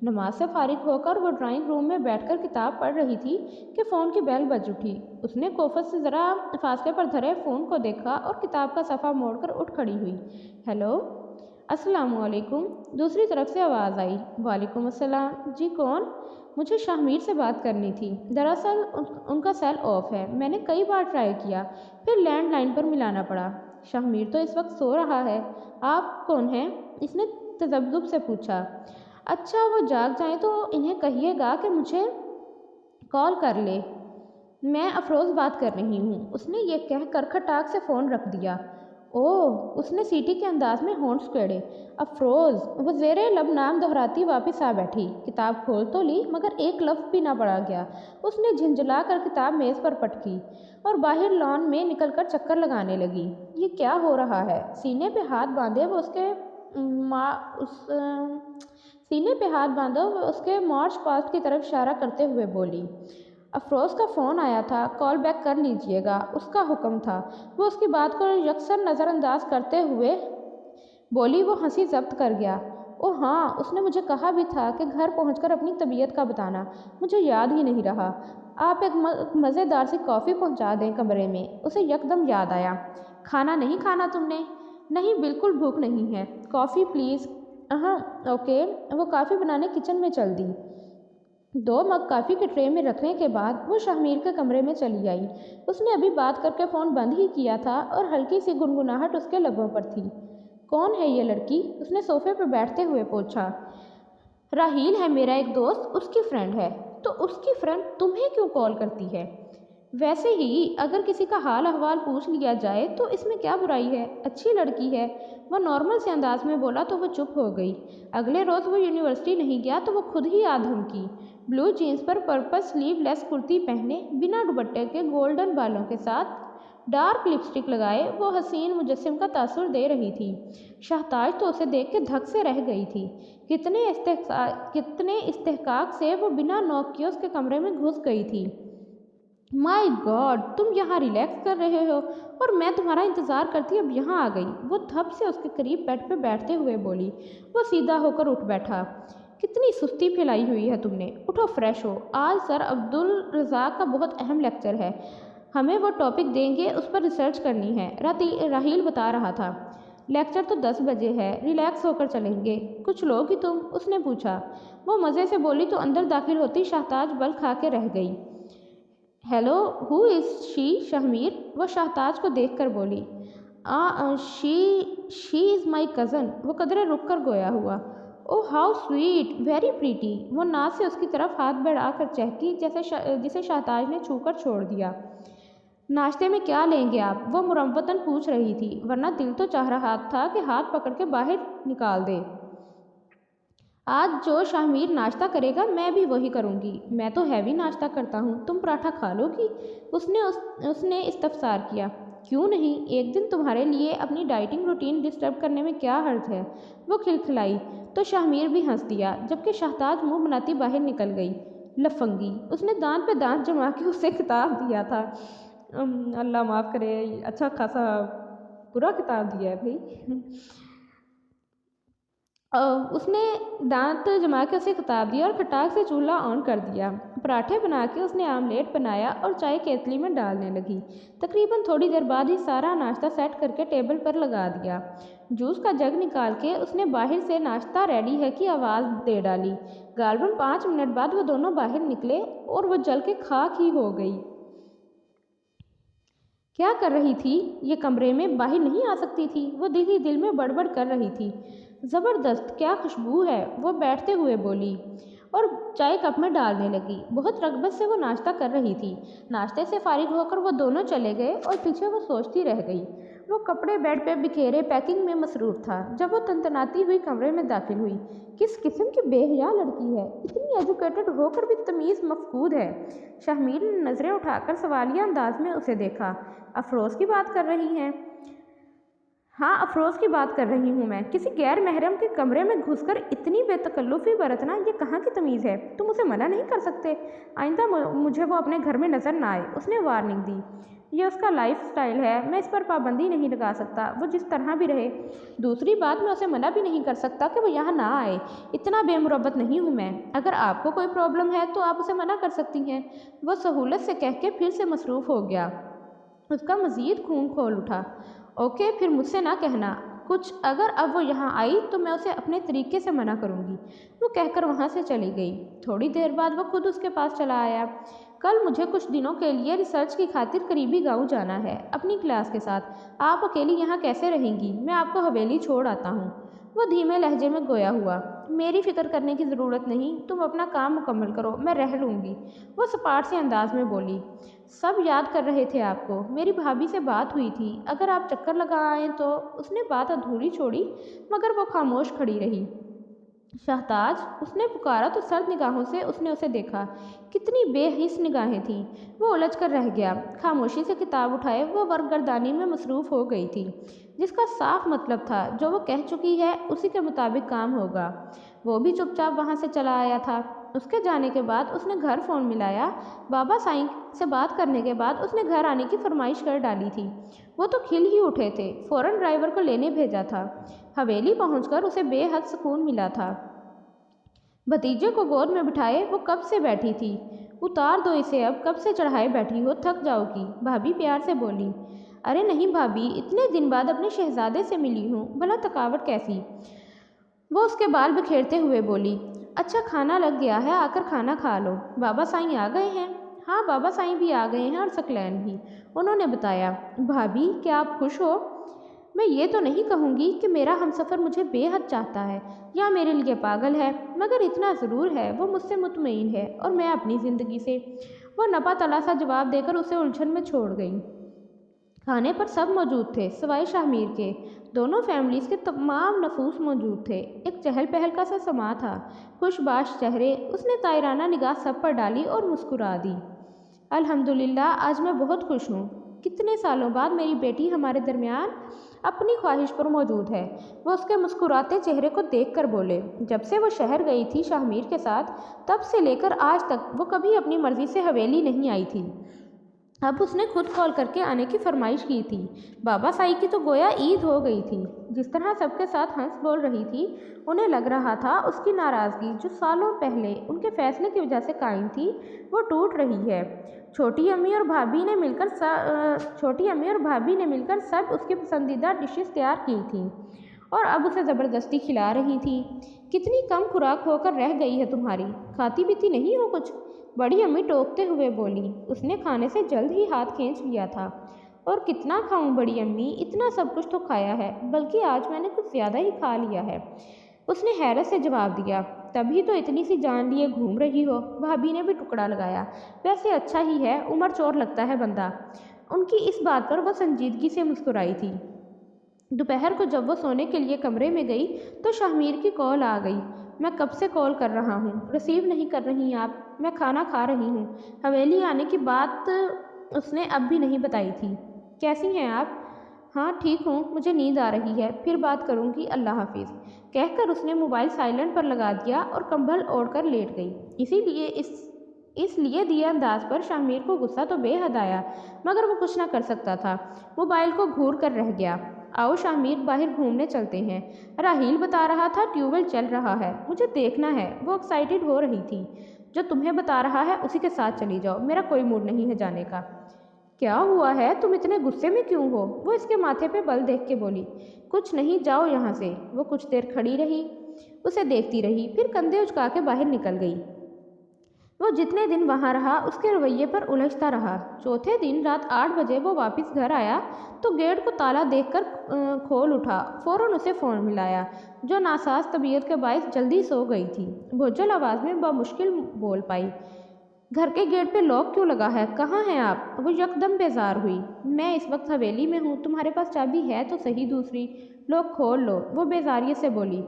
नमाज से फारिग होकर वो ड्राइंग रूम में बैठकर किताब पढ़ रही थी कि फ़ोन की बेल बज उठी। उसने कोफत से ज़रा फासले पर धरे फ़ोन को देखा और किताब का सफ़ा मोड़कर उठ खड़ी हुई। हेलो, अस्सलामुअलैकुम। दूसरी तरफ से आवाज़ आई। वालेकुम अस्सलाम। जी कौन? मुझे शाहमीर से बात करनी थी। दरअसल उनका सेल ऑफ है। मैंने कई बार ट्राई किया, फिर लैंडलाइन पर मिलाना पड़ा। शाहमीर तो इस वक्त सो रहा है। आप कौन हैं? इसने तजब्जुब से पूछा। अच्छा, वो जाग जाएं तो इन्हें कहिएगा कि मुझे कॉल कर ले। मैं अफरोज़ बात कर रही हूँ। उसने ये कहकर खटाक से फ़ोन रख दिया। ओह, उसने सीटी के अंदाज में होंठ स्क्वेड़े। अफरोज़। वो ज़ेरे लब नाम दोहराती वापस आ बैठी। किताब खोल तो ली मगर एक लफ्ज़ भी ना पढ़ा गया। उसने झिंझला कर किताब मेज़ पर पटकी और बाहर लॉन में निकलकर चक्कर लगाने लगी। ये क्या हो रहा है? सीने पे हाथ बांधे वो उसके मार्च पास्ट की तरफ इशारा करते हुए बोली। अफरोज़ का फ़ोन आया था, कॉल बैक कर लीजिएगा, उसका हुक्म था। वो उसकी बात को यकसर नज़रअंदाज करते हुए बोली। वो हंसी जब्त कर गया। ओह हाँ, उसने मुझे कहा भी था कि घर पहुंचकर अपनी तबीयत का बताना। मुझे याद ही नहीं रहा। आप एक मज़ेदार सी कॉफ़ी पहुंचा दें कमरे में। उसे यकदम याद आया। खाना नहीं खाना तुमने? नहीं, बिल्कुल भूख नहीं है। Coffee please. हाँ ओके। वो कॉफ़ी बनाने किचन में चल दी। 2 मग कॉफ़ी के ट्रे में रखने के बाद वो शाहमीर के कमरे में चली आई। उसने अभी बात करके फ़ोन बंद ही किया था और हल्की सी गुनगुनाहट उसके लबों पर थी। कौन है ये लड़की? उसने सोफे पर बैठते हुए पूछा। राहील है मेरा एक दोस्त, उसकी फ्रेंड है। तो उसकी फ्रेंड तुम्हें क्यों कॉल करती है? वैसे ही अगर किसी का हाल अहवाल पूछ लिया जाए तो इसमें क्या बुराई है? अच्छी लड़की है। वह नॉर्मल से अंदाज में बोला तो वह चुप हो गई। अगले रोज़ वो यूनिवर्सिटी नहीं गया तो वो खुद ही आ धमकी। ब्लू जीन्स पर पर्पल स्लीवलेस कुर्ती पहने, बिना दुपट्टे के गोल्डन बालों के साथ, डार्क लिपस्टिक लगाए वो हसीन मुजस्सिम का तासुर दे रही थी। शाहताज तो उसे देख के धक से रह गई थी। कितने इस्तेहकाक से वो बिना नॉक किए उसके कमरे में घुस गई थी। माय गॉड, तुम यहाँ रिलैक्स कर रहे हो और मैं तुम्हारा इंतज़ार करती अब यहाँ आ गई। वो धप से उसके करीब बेड पे बैठते हुए बोली। वो सीधा होकर उठ बैठा। कितनी सुस्ती फैलाई हुई है तुमने, उठो फ्रेश हो। आज सर अब्दुल रज़ाक का बहुत अहम लेक्चर है, हमें वो टॉपिक देंगे, उस पर रिसर्च करनी है। राहील बता रहा था। लेक्चर तो 10 बजे है, रिलैक्स होकर चलेंगे। कुछ लोग ही तुम? उसने पूछा। वो मज़े से बोली तो अंदर दाखिल होती शाहताज बल खा के रह गई। Hello, who is she? Shahmeer, वो शाहताज को देखकर बोली। She is my cousin. वो कदरे रुक कर गोया हुआ। Oh how sweet, very pretty. वो नाज से उसकी तरफ हाथ बढ़ाकर चहकी, जिसे शाहताज ने छूकर छोड़ दिया। नाश्ते में क्या लेंगे आप? वो मुरव्वतन पूछ रही थी, वरना दिल तो चाह रहा था कि हाथ पकड़ के बाहर निकाल दे। आज जो शाहमीर नाश्ता करेगा मैं भी वही करूँगी। मैं तो हैवी नाश्ता करता हूँ, तुम पराठा खा लोगी? उसने इस्तफसार किया। क्यों नहीं, एक दिन तुम्हारे लिए अपनी डाइटिंग रूटीन डिस्टर्ब करने में क्या हर्ज है? वो खिलखिलाई तो शाहमीर भी हंस दिया, जबकि शाहताज मुंह बनाती बाहर निकल गई। लफंगी, उसने दांत पे दांत जमा के उसे खिताब दिया था। अल्लाह माफ़ करे, अच्छा खासा बुरा खिताब दिया है भाई। उसने दांत जमा के उसे खिताब दिया और खटाक से चूल्हा ऑन कर दिया। पराठे बना के उसने आमलेट बनाया और चाय केतली में डालने लगी। तकरीबन थोड़ी देर बाद ही सारा नाश्ता सेट करके टेबल पर लगा दिया। जूस का जग निकाल के उसने बाहर से नाश्ता रेडी है की आवाज़ दे डाली। गालबन 5 मिनट बाद वो दोनों बाहर निकले और वो जल के खाक ही हो गई। क्या कर रही थी? ये कमरे में बाहर नहीं आ सकती थी। वो दिल ही दिल में बड़बड़ कर रही थी। ज़बरदस्त, क्या खुशबू है, वो बैठते हुए बोली और चाय कप में डालने लगी। बहुत रग़बत से वो नाश्ता कर रही थी। नाश्ते से फारिग होकर वो दोनों चले गए और पीछे वो सोचती रह गई। वो कपड़े बेड पे बिखेरे पैकिंग में मसरूफ़ था जब वो तनतनाती हुई कमरे में दाखिल हुई। किस किस्म की बेहया लड़की है, इतनी एजुकेटेड होकर भी तमीज़ मफकूद है। शाहमीर ने नज़रें उठाकर सवालिया अंदाज में उसे देखा। अफरोज़ की बात कर रही हैं? हाँ, अफरोज़ की बात कर रही हूँ मैं। किसी गैर महरम के कमरे में घुसकर इतनी बेतकल्लुफ़ी बरतना, ये कहाँ की तमीज़ है? तुम उसे मना नहीं कर सकते। आइंदा मुझे वो अपने घर में नज़र ना आए, उसने वार्निंग दी। ये उसका लाइफ स्टाइल है, मैं इस पर पाबंदी नहीं लगा सकता, वो जिस तरह भी रहे। दूसरी बात, मैं उसे मना भी नहीं कर सकता कि वो यहाँ ना आए। इतना बेमुरब्बत नहीं हूँ मैं। अगर आपको कोई प्रॉब्लम है तो आप उसे मना कर सकती हैं। वो सहूलत से कह के फिर से मसरूफ़ हो गया। उसका मज़ीद खून खोल उठा। ओके, फिर मुझसे ना कहना कुछ। अगर अब वो यहाँ आई तो मैं उसे अपने तरीके से मना करूँगी। वो कहकर वहाँ से चली गई। थोड़ी देर बाद वो खुद उसके पास चला आया। कल मुझे कुछ दिनों के लिए रिसर्च की खातिर करीबी गांव जाना है अपनी क्लास के साथ। आप अकेली यहाँ कैसे रहेंगी? मैं आपको हवेली छोड़ आता हूँ। वो धीमे लहजे में गोया हुआ। मेरी फ़िक्र करने की ज़रूरत नहीं, तुम अपना काम मुकम्मल करो, मैं रह लूँगी। वो सपाट से अंदाज में बोली। सब याद कर रहे थे आपको। मेरी भाभी से बात हुई थी, अगर आप चक्कर लगा आएँ तो। उसने बात अधूरी छोड़ी मगर वो खामोश खड़ी रही। शाहताज, उसने पुकारा तो सर्द निगाहों से उसने उसे देखा। कितनी बेहिस निगाहें थीं। वो उलझ कर रह गया। खामोशी से किताब उठाए वो वर्कगर्दानी में मसरूफ़ हो गई थी, जिसका साफ मतलब था जो वो कह चुकी है उसी के मुताबिक काम होगा। वो भी चुपचाप वहाँ से चला आया था। उसके जाने के बाद उसने घर फ़ोन मिलाया। बाबा साईं से बात करने के बाद उसने घर आने की फरमाइश कर डाली थी। वो तो खिल ही उठे थे। फ़ौरन ड्राइवर को लेने भेजा था। हवेली पहुंचकर उसे बेहद सुकून मिला था। भतीजे को गोद में बिठाए वो कब से बैठी थी। उतार दो इसे, अब कब से चढ़ाए बैठी हो, थक जाओगी, भाभी प्यार से बोली। अरे नहीं भाभी, इतने दिन बाद अपने शहजादे से मिली हूँ, भला थकावट कैसी। वो उसके बाल बिखेरते हुए बोली। अच्छा खाना लग गया है, आकर खाना खा लो। बाबा साईं आ गए हैं? हाँ, बाबा साईं भी आ गए हैं और सकलैन भी, उन्होंने बताया। भाभी क्या आप खुश हो? मैं ये तो नहीं कहूँगी कि मेरा हमसफ़र मुझे बेहद चाहता है या मेरे लिए पागल है, मगर इतना ज़रूर है वो मुझसे मुतमईन है और मैं अपनी ज़िंदगी से। वो नपा तला सा जवाब देकर उसे उलझन में छोड़ गई। खाने पर सब मौजूद थे सिवाय शाहमीर के। दोनों फैमिलीज के तमाम नफूस मौजूद थे। एक चहल पहल का सा समा था। खुशबाश चेहरे। उसने तायराना निगाह सब पर डाली और मुस्कुरा दी। अल्हम्दुलिल्लाह, आज मैं बहुत खुश हूँ। कितने सालों बाद मेरी बेटी हमारे दरमियान अपनी ख्वाहिश पर मौजूद है। वो उसके मुस्कुराते चेहरे को देखकर बोले। जब से वो शहर गई थी शाहमीर के साथ, तब से लेकर आज तक वो कभी अपनी मर्ज़ी से हवेली नहीं आई थी। अब उसने खुद कॉल करके आने की फरमाइश की थी। बाबा साई की तो गोया ईद हो गई थी। जिस तरह सबके साथ हंस बोल रही थी, उन्हें लग रहा था उसकी नाराज़गी जो सालों पहले उनके फैसले की वजह से कायम थी, वो टूट रही है। छोटी अम्मी और भाभी ने मिलकर सब उसकी पसंदीदा डिशेस तैयार की थीं और अब उसे ज़बरदस्ती खिला रही थी। कितनी कम खुराक होकर रह गई है तुम्हारी, खाती पीती नहीं हो कुछ, बड़ी अम्मी टोकते हुए बोली। उसने खाने से जल्द ही हाथ खींच लिया था। और कितना खाऊं बड़ी अम्मी, इतना सब कुछ तो खाया है, बल्कि आज मैंने कुछ ज़्यादा ही खा लिया है, उसने हैरत से जवाब दिया। तभी तो इतनी सी जान लिए घूम रही हो, भाभी ने भी टुकड़ा लगाया। वैसे अच्छा ही है, उम्र चोर लगता है बंदा। उनकी इस बात पर वह संजीदगी से मुस्कुराई थी। दोपहर को जब वो सोने के लिए कमरे में गई तो शाहमीर की कॉल आ गई। मैं कब से कॉल कर रहा हूँ, रिसीव नहीं कर रही आप। मैं खाना खा रही हूँ। हवेली आने की बात उसने अब भी नहीं बताई थी। कैसी हैं आप? हाँ ठीक हूँ, मुझे नींद आ रही है, फिर बात करूँगी, अल्लाह हाफिज़, कहकर उसने मोबाइल साइलेंट पर लगा दिया और कंबल ओढ़कर लेट गई। इसलिए दिए अंदाज पर शाहमीर को गुस्सा तो बेहद आया, मगर वो कुछ ना कर सकता था। मोबाइल को घूर कर रह गया। आओ शाहमीर, बाहर घूमने चलते हैं। राहील बता रहा था ट्यूबवेल चल रहा है, मुझे देखना है। वो एक्साइटेड हो रही थी। जो तुम्हें बता रहा है उसी के साथ चली जाओ, मेरा कोई मूड नहीं है जाने का। क्या हुआ है, तुम इतने गुस्से में क्यों हो? वो इसके माथे पे बल देख के बोली। कुछ नहीं, जाओ यहाँ से। वो कुछ देर खड़ी रही, उसे देखती रही, फिर कंधे उचका के बाहर निकल गई। वो जितने दिन वहाँ रहा उसके रवैये पर उलझता रहा। चौथे दिन रात 8 बजे वो वापस घर आया तो गेट को ताला देखकर खोल उठा। फ़ौरन उसे फ़ोन मिलाया, जो नासाज तबीयत के बायस जल्दी सो गई थी। बोझल आवाज़ में बमुश्किल बोल पाई। घर के गेट पे लॉक क्यों लगा है? कहाँ हैं आप? वो यकदम बेजार हुई। मैं इस वक्त हवेली में हूँ, तुम्हारे पास चाबी है तो सही दूसरी, लोग खोल लो, वो बेजारियत से बोली।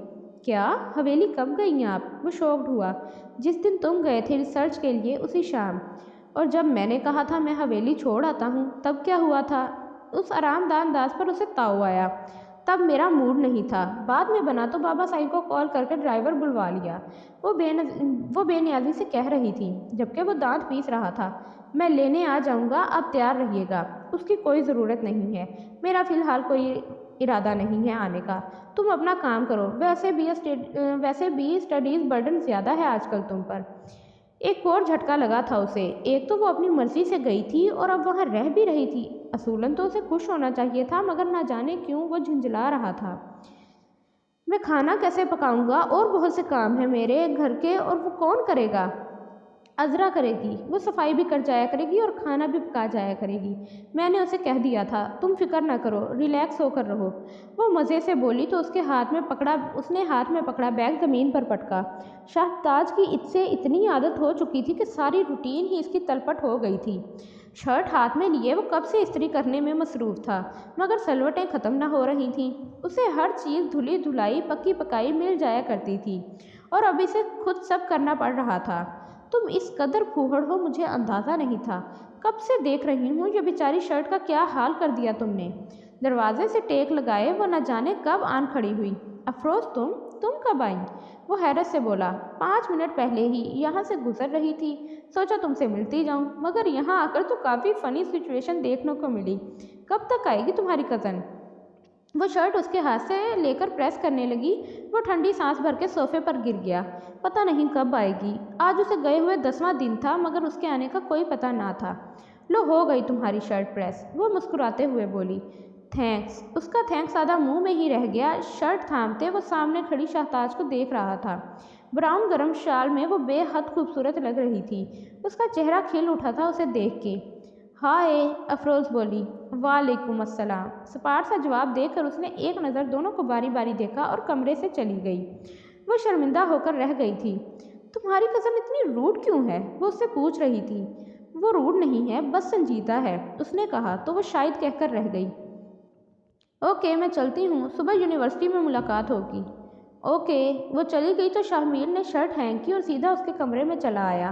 क्या? हवेली कब गई हैं आप? वो शॉक्ड हुआ। जिस दिन तुम गए थे रिसर्च के लिए, उसी शाम। और जब मैंने कहा था मैं हवेली छोड़ आता हूँ, तब क्या हुआ था? उस आरामदाह अंदाज पर उसे ताव आया। तब मेरा मूड नहीं था, बाद में बना तो बाबा साईं को कॉल करके ड्राइवर बुलवा लिया। वो बेनियाजी से कह रही थी, जबकि वो दांत पीस रहा था। मैं लेने आ जाऊँगा, आप तैयार रहिएगा। उसकी कोई ज़रूरत नहीं है, मेरा फ़िलहाल कोई इरादा नहीं है आने का। तुम अपना काम करो, वैसे भी स्टडीज़ बर्डन ज़्यादा है आजकल तुम पर। एक और झटका लगा था उसे। एक तो वो अपनी मर्ज़ी से गई थी और अब वहाँ रह भी रही थी। असूलन तो उसे खुश होना चाहिए था, मगर ना जाने क्यों वो झंझला रहा था। मैं खाना कैसे पकाऊंगा? और बहुत से काम हैं मेरे घर के, और वो कौन करेगा? अजरा करेगी। वो सफाई भी कर जाया करेगी और खाना भी पका जाया करेगी। मैंने उसे कह दिया था, तुम फिक्र ना करो, रिलैक्स होकर रहो। वो मज़े से बोली तो उसने हाथ में पकड़ा बैग ज़मीन पर पटका। शाहताज की इससे इतनी आदत हो चुकी थी कि सारी रूटीन ही इसकी तलपट हो गई थी। शर्ट हाथ में लिए वो कब से इस्त्री करने में मसरूफ़ था, मगर सलवटें ख़त्म ना हो रही थीं। उसे हर चीज़ धुली धुलाई पकी पकाई मिल जाया करती थी और अब इसे खुद सब करना पड़ रहा था। तुम इस कदर फूहड़ हो, मुझे अंदाज़ा नहीं था। कब से देख रही हूँ, ये बेचारी शर्ट का क्या हाल कर दिया तुमने। दरवाजे से टेक लगाए वो न जाने कब आन खड़ी हुई। अफरोज़ तुम? तुम कब आई? वो हैरत से बोला, 5 मिनट पहले ही यहाँ से गुजर रही थी, सोचा तुमसे मिलती जाऊँ, मगर यहाँ आकर तो काफ़ी फ़नी सिचुएशन देखने को मिली। कब तक आएगी तुम्हारी कज़न? वो शर्ट उसके हाथ से लेकर प्रेस करने लगी। वो ठंडी सांस भर के सोफे पर गिर गया। पता नहीं कब आएगी। आज उसे गए हुए 10वां दिन था, मगर उसके आने का कोई पता ना था। लो, हो गई तुम्हारी शर्ट प्रेस, वो मुस्कुराते हुए बोली। थैंक्स। उसका थैंक्स आधा मुंह में ही रह गया। शर्ट थामते वो सामने खड़ी शाहताज को देख रहा था। ब्राउन गरम शाल में वो बेहद खूबसूरत लग रही थी। उसका चेहरा खिल उठा था उसे देख के। हाय, अफरोज़ बोली। वालेकुम अस्सलाम। सपाट सा जवाब देकर उसने एक नज़र दोनों को बारी बारी देखा और कमरे से चली गई। वो शर्मिंदा होकर रह गई थी। तुम्हारी कज़न इतनी रूड क्यों है? वो उससे पूछ रही थी। वो रूड नहीं है, बस संजीदा है, उसने कहा तो वो शायद कहकर रह गई। ओके, मैं चलती हूँ, सुबह यूनिवर्सिटी में मुलाकात होगी। ओके। वो चली गई तो शाहमीर ने शर्ट हैंग की और सीधा उसके कमरे में चला आया।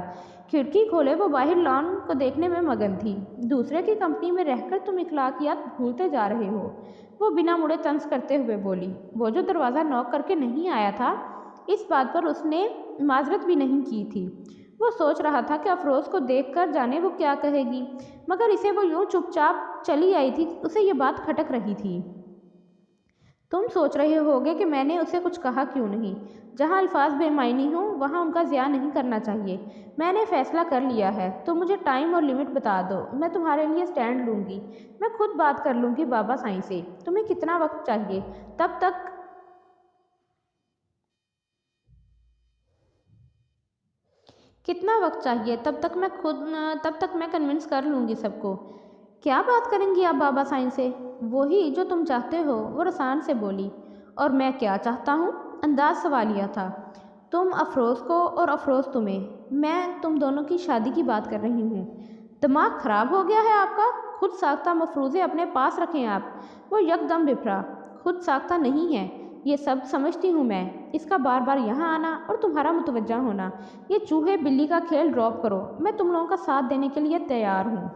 खिड़की खोले वो बाहर लॉन को देखने में मगन थी। दूसरे की कंपनी में रहकर तुम इखलाकियात भूलते जा रहे हो, वो बिना मुड़े तंज करते हुए बोली। वो जो दरवाज़ा नॉक करके नहीं आया था, इस बात पर उसने माजरत भी नहीं की थी। वो सोच रहा था कि अफरोज़ को देख कर जाने वो क्या कहेगी, मगर इसे वो यूँ चुपचाप चली आई थी, उसे ये बात खटक रही थी। तुम सोच रहे होगे कि मैंने उसे कुछ कहा क्यों नहीं। जहाँ अल्फाज बेमायनी हों वहाँ उनका ज़िया नहीं करना चाहिए। मैंने फ़ैसला कर लिया है, तो मुझे टाइम और लिमिट बता दो, मैं तुम्हारे लिए स्टैंड लूँगी। मैं खुद बात कर लूँगी बाबा साईं से। तुम्हें कितना वक्त चाहिए? तब तक मैं कन्विंस कर लूँगी सबको। क्या बात करेंगी आप बाबा साईं से? वही जो तुम चाहते हो, वो रसान से बोली। और मैं क्या चाहता हूँ? अंदाज सवालिया था। तुम अफरोज़ को और अफरोज़ तुम्हें। मैं तुम दोनों की शादी की बात कर रही हूँ। दिमाग ख़राब हो गया है आपका? खुद साख्ता मफरूज़े अपने पास रखें आप। वो यकदम बिफरा। खुद साख्ता नहीं है, ये सब समझती हूँ मैं। इसका बार बार यहाँ आना और तुम्हारा मुतवज्जा होना, ये चूहे बिल्ली का खेल ड्रॉप करो। मैं तुम लोगों का साथ देने के लिए तैयार हूँ।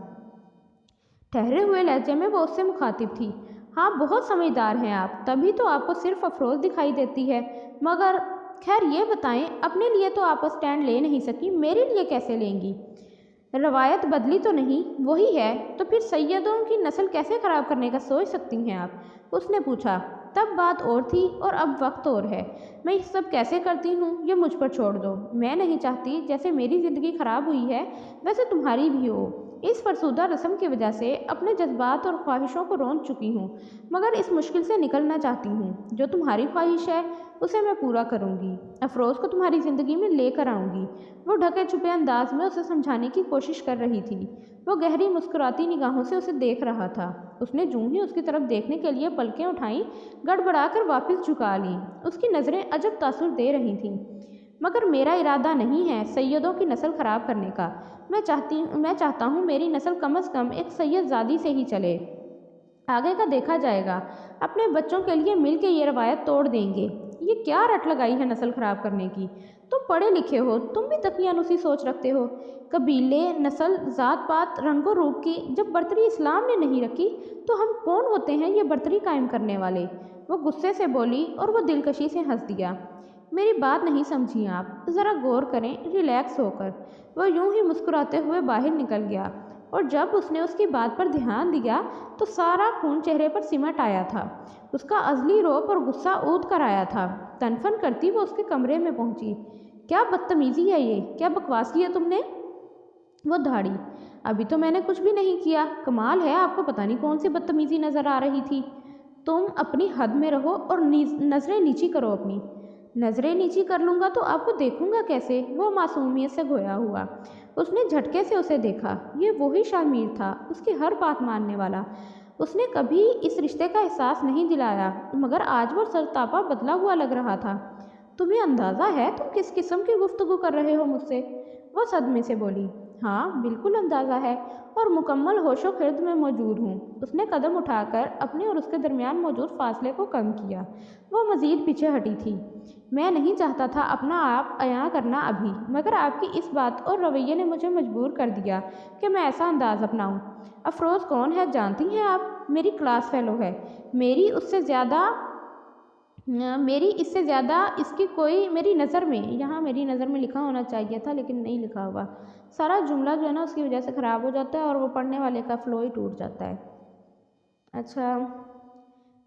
ठहरे हुए लहजे में वो उससे मुखातिब थी। हाँ, बहुत समझदार हैं आप, तभी तो आपको सिर्फ अफरोज़ दिखाई देती है। मगर खैर ये बताएं, अपने लिए तो आप स्टैंड ले नहीं सकी, मेरे लिए कैसे लेंगी? रवायत बदली तो नहीं, वही है। तो फिर सैयदों की नस्ल कैसे ख़राब करने का सोच सकती हैं आप? उसने पूछा। तब बात और थी और अब वक्त और है। मैं ये सब कैसे करती हूँ ये मुझ पर छोड़ दो। मैं नहीं चाहती जैसे मेरी ज़िंदगी ख़राब हुई है वैसे तुम्हारी भी हो। इस फरसुदा रस्म की वजह से अपने जज्बात और ख्वाहिशों को रोंद चुकी हूँ, मगर इस मुश्किल से निकलना चाहती हूँ। जो तुम्हारी ख्वाहिश है उसे मैं पूरा करूँगी। अफरोज़ को तुम्हारी ज़िंदगी में लेकर आऊँगी। वो ढके छुपे अंदाज में उसे समझाने की कोशिश कर रही थी। वो गहरी मुस्कुराती निगाहों से उसे देख रहा था। उसने जूं ही उसकी तरफ देखने के लिए पलकें उठाईं, गड़बड़ाकर वापस झुका लीं। उसकी नज़रें अजब तासुर दे रही थीं। मगर मेरा इरादा नहीं है सैयदों की नस्ल ख़राब करने का। मैं चाहता हूँ मेरी नस्ल कम अज़ कम एक सैयदज़ादी से ही चले। आगे का देखा जाएगा। अपने बच्चों के लिए मिल के ये रवायत तोड़ देंगे। ये क्या रट लगाई है नस्ल ख़राब करने की? तुम पढ़े लिखे हो, तुम भी दकियानुसी सोच रखते हो। कबीले, नस्ल, ज़ात पात, रंगो रूप की जब बर्तरी इस्लाम ने नहीं रखी तो हम कौन होते हैं ये बर्तरी कायम करने वाले? वो गुस्से से बोली और वो दिलकशी से हंस दिया। मेरी बात नहीं समझी आप, ज़रा गौर करें, रिलैक्स होकर। वह यूं ही मुस्कुराते हुए बाहर निकल गया और जब उसने उसकी बात पर ध्यान दिया तो सारा खून चेहरे पर सिमट आया था। उसका अज़ली रौब और गुस्सा ऊद कर आया था। तनफन करती वो उसके कमरे में पहुंची। क्या बदतमीज़ी है ये? क्या बकवास की है तुमने? वो धाड़ी। अभी तो मैंने कुछ भी नहीं किया। कमाल है, आपको पता नहीं कौन सी बदतमीज़ी नज़र आ रही थी। तुम अपनी हद में रहो और नज़रें नीची करो अपनी। नज़रें नीची कर लूँगा तो आपको देखूँगा कैसे? वो मासूमियत से खोया हुआ। उसने झटके से उसे देखा। ये वही शामिर था, उसकी हर बात मानने वाला। उसने कभी इस रिश्ते का एहसास नहीं दिलाया, मगर आज वो सरतापा बदला हुआ लग रहा था। तुम्हें अंदाज़ा है तुम किस किस्म की गुफ्तगू कर रहे हो मुझसे? वो सदमे से बोली। हाँ, बिल्कुल अंदाज़ा है और मुकम्मल होशो खिर्द में मौजूद हूँ। उसने कदम उठाकर अपने और उसके दरमियान मौजूद फासले को कम किया। वो मज़ीद पीछे हटी थी। मैं नहीं चाहता था अपना आप अयां करना अभी, मगर आपकी इस बात और रवैये ने मुझे मजबूर कर दिया कि मैं ऐसा अंदाज़ अपनाऊँ। अफरोज़ कौन है जानती हैं आप? मेरी क्लास फेलो है। मेरी उससे ज़्यादा मेरी इससे ज़्यादा इसकी कोई मेरी नज़र में, यहाँ मेरी नज़र में लिखा होना चाहिए था लेकिन नहीं लिखा हुआ। सारा जुमला जो है ना उसकी वजह से ख़राब हो जाता है और वो पढ़ने वाले का फ़्लो ही टूट जाता है। अच्छा,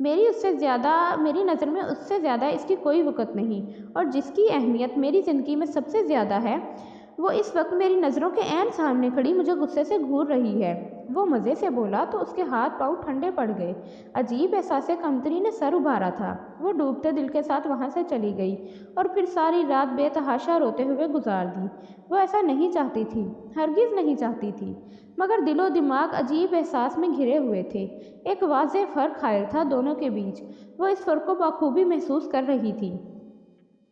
मेरी नज़र में उससे ज़्यादा इसकी कोई वक़्त नहीं, और जिसकी अहमियत मेरी ज़िंदगी में सबसे ज़्यादा है वो इस वक्त मेरी नज़रों के ऐन सामने खड़ी मुझे गुस्से से घूर रही है। वो मज़े से बोला तो उसके हाथ पाँव ठंडे पड़ गए। अजीब एहसास कमतरी ने सर उभारा था। वो डूबते दिल के साथ वहाँ से चली गई और फिर सारी रात बेतहाशा रोते हुए गुजार दी। वो ऐसा नहीं चाहती थी, हरगिज़ नहीं चाहती थी, मगर दिलो दिमाग अजीब एहसास में घिरे हुए थे। एक वाज़ेह फ़र्क हायल था दोनों के बीच। वो इस फ़र्क को बखूबी महसूस कर रही थी।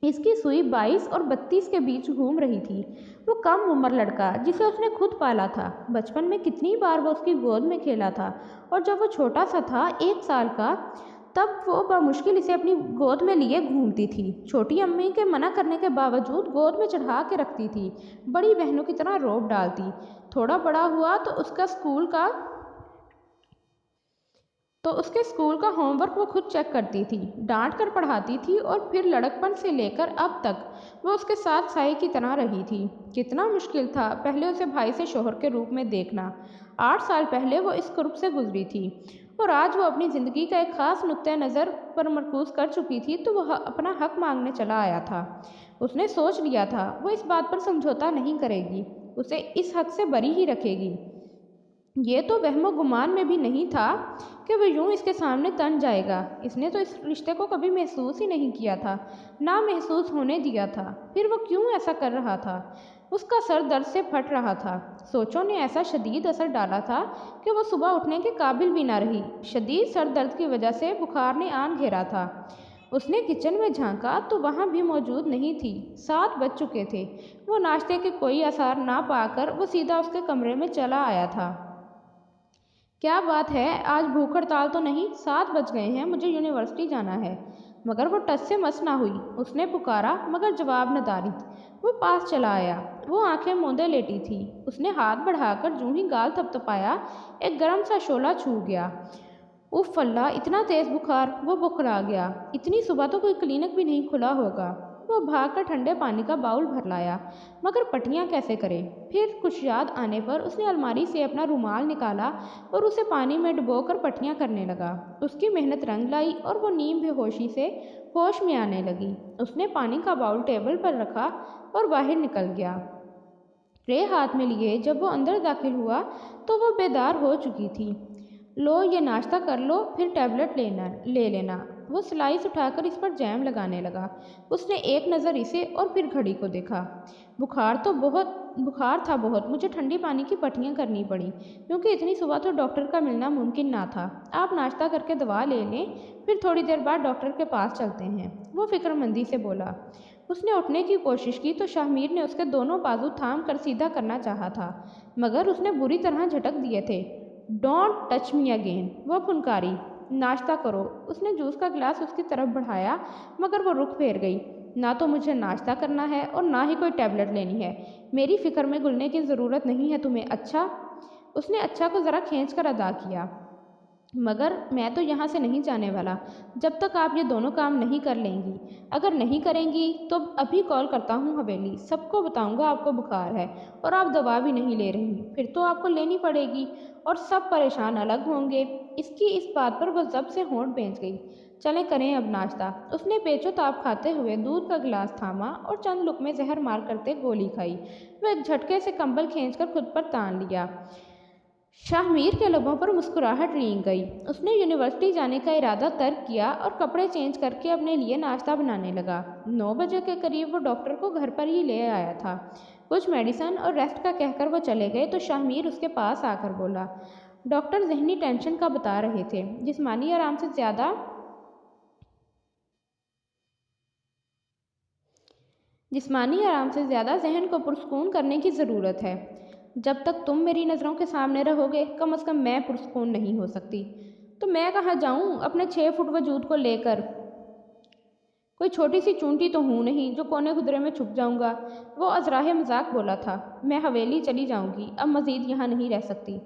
इसकी सुई 22 और 32 के बीच घूम रही थी। वो कम उम्र लड़का जिसे उसने खुद पाला था, बचपन में कितनी बार वो उसकी गोद में खेला था, और जब वो छोटा सा था 1 साल का, तब वो बमुश्किल इसे अपनी गोद में लिए घूमती थी। छोटी अम्मी के मना करने के बावजूद गोद में चढ़ा के रखती थी, बड़ी बहनों की तरह रोब डालती। थोड़ा बड़ा हुआ तो उसके स्कूल का होमवर्क वो खुद चेक करती थी, डांट कर पढ़ाती थी, और फिर लड़कपन से लेकर अब तक वो उसके साथ साई की तरह रही थी। कितना मुश्किल था पहले उसे भाई से शोहर के रूप में देखना। 8 साल पहले वो इस कुर्ब से गुजरी थी, और आज वो अपनी ज़िंदगी का एक ख़ास नुक्ते नज़र पर मरकूज़ कर चुकी थी, तो वह अपना हक मांगने चला आया था। उसने सोच लिया था वो इस बात पर समझौता नहीं करेगी, उसे इस हक से बरी ही रखेगी। ये तो वहमो गुमान में भी नहीं था कि वह यूं इसके सामने तन जाएगा। इसने तो इस रिश्ते को कभी महसूस ही नहीं किया था, ना महसूस होने दिया था। फिर वो क्यों ऐसा कर रहा था? उसका सर दर्द से फट रहा था। सोचों ने ऐसा शदीद असर डाला था कि वो सुबह उठने के काबिल भी ना रही। शदीद सर दर्द की वजह से बुखार ने आन घेरा था। उसने किचन में झांका तो वहाँ भी मौजूद नहीं थी। 7 बज चुके थे। वो नाश्ते के कोई आसार ना पाकर वो सीधा उसके कमरे में चला आया था। क्या बात है, आज भूख हड़ताल तो नहीं? 7 बज गए हैं, मुझे यूनिवर्सिटी जाना है। मगर वो टस से मस ना हुई। उसने पुकारा मगर जवाब न दारित। वो पास चला आया। वो आंखें मूंदे लेटी थी। उसने हाथ बढ़ाकर जूं ही गाल थपथपाया, एक गर्म सा शोला छू गया। उफ अल्लाह, इतना तेज़ बुखार! वो बुखला गया। इतनी सुबह तो कोई क्लिनिक भी नहीं खुला होगा। वो भागकर ठंडे पानी का बाउल भर लाया, मगर पट्टियाँ कैसे करे? फिर कुछ याद आने पर उसने अलमारी से अपना रुमाल निकाला और उसे पानी में डुबोकर पट्टियाँ करने लगा। उसकी मेहनत रंग लाई और वो नीम बेहोशी से होश में आने लगी। उसने पानी का बाउल टेबल पर रखा और बाहर निकल गया। ट्रे हाथ में लिए जब वो अंदर दाखिल हुआ तो वो बेदार हो चुकी थी। लो, ये नाश्ता कर लो, फिर टैबलेट ले लेना। वो स्लाइस उठाकर इस पर जैम लगाने लगा। उसने एक नज़र इसे और फिर घड़ी को देखा। बुखार था बहुत। मुझे ठंडी पानी की पट्टियाँ करनी पड़ी, क्योंकि इतनी सुबह तो डॉक्टर का मिलना मुमकिन ना था। आप नाश्ता करके दवा ले लें, फिर थोड़ी देर बाद डॉक्टर के पास चलते हैं, वो फिक्रमंदी से बोला। उसने उठने की कोशिश की तो शाहमीर ने उसके दोनों बाजू थाम कर सीधा करना चाहा था, मगर उसने बुरी तरह झटक दिए थे। डोंट टच मी अगेन, वो फुनकारी। नाश्ता करो। उसने जूस का गिलास उसकी तरफ बढ़ाया, मगर वो रुख फेर गई। ना तो मुझे नाश्ता करना है और ना ही कोई टैबलेट लेनी है। मेरी फ़िक्र में घुलने की ज़रूरत नहीं है तुम्हें, अच्छा? उसने अच्छा को ज़रा खींच कर अदा किया। मगर मैं तो यहाँ से नहीं जाने वाला जब तक आप ये दोनों काम नहीं कर लेंगी। अगर नहीं करेंगी तो अभी कॉल करता हूँ हवेली, सबको बताऊँगा आपको बुखार है और आप दवा भी नहीं ले रही। फिर तो आपको लेनी पड़ेगी और सब परेशान अलग होंगे। इसकी इस बात पर वह जब से होंठ बेंच गई। चलें करें अब नाश्ता। उसने पेचो-ताप खाते हुए दूध का गिलास थामा और चंद लुकमे जहर मार करते गोली खाई। वह एक झटके से कंबल खींचकर खुद पर तान लिया। शाहमीर के लबों पर मुस्कुराहट रेंग गई। उसने यूनिवर्सिटी जाने का इरादा तर्क किया और कपड़े चेंज करके अपने लिए नाश्ता बनाने लगा। 9 बजे के करीब वो डॉक्टर को घर पर ही ले आया था। कुछ मेडिसिन और रेस्ट का कहकर वो चले गए तो शाहमीर उसके पास आकर बोला। डॉक्टर जहनी टेंशन का बता रहे थे, जिस्मानी आराम से ज़्यादा जहन को पुरस्कून करने की ज़रूरत है। जब तक तुम मेरी नज़रों के सामने रहोगे, कम से कम मैं पुरस्कून नहीं हो सकती। तो मैं कहाँ जाऊँ अपने 6 फुट वजूद को लेकर? कोई छोटी सी चूंटी तो हूँ नहीं जो कोने खुदरे में छुप जाऊँगा। वो अजराहे मजाक बोला था। मैं हवेली चली जाऊँगी, अब मज़ीद यहाँ नहीं रह सकती।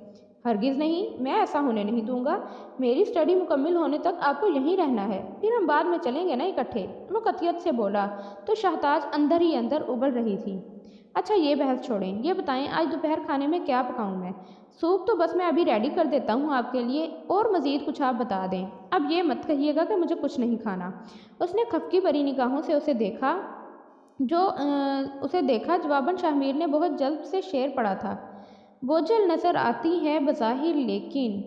हरगिज़ नहीं, मैं ऐसा होने नहीं दूंगा। मेरी स्टडी मुकम्मल होने तक आपको यहीं रहना है, फिर हम बाद में चलेंगे ना इकट्ठे, वो कतियत से बोला तो शहताज अंदर ही अंदर उबल रही थी। अच्छा ये बहस छोड़ें, ये बताएं आज दोपहर खाने में क्या पकाऊं मैं? सूप तो बस मैं अभी रेडी कर देता हूँ आपके लिए, और मज़ीद कुछ आप बता दें। अब ये मत कहिएगा कि मुझे कुछ नहीं खाना। उसने खफकी भरी निगाहों से उसे देखा। जवाबन शाहमीर ने बहुत जल्द से शेर पड़ा था। बोझल नज़र आती है बज़ाहिर लेकिन,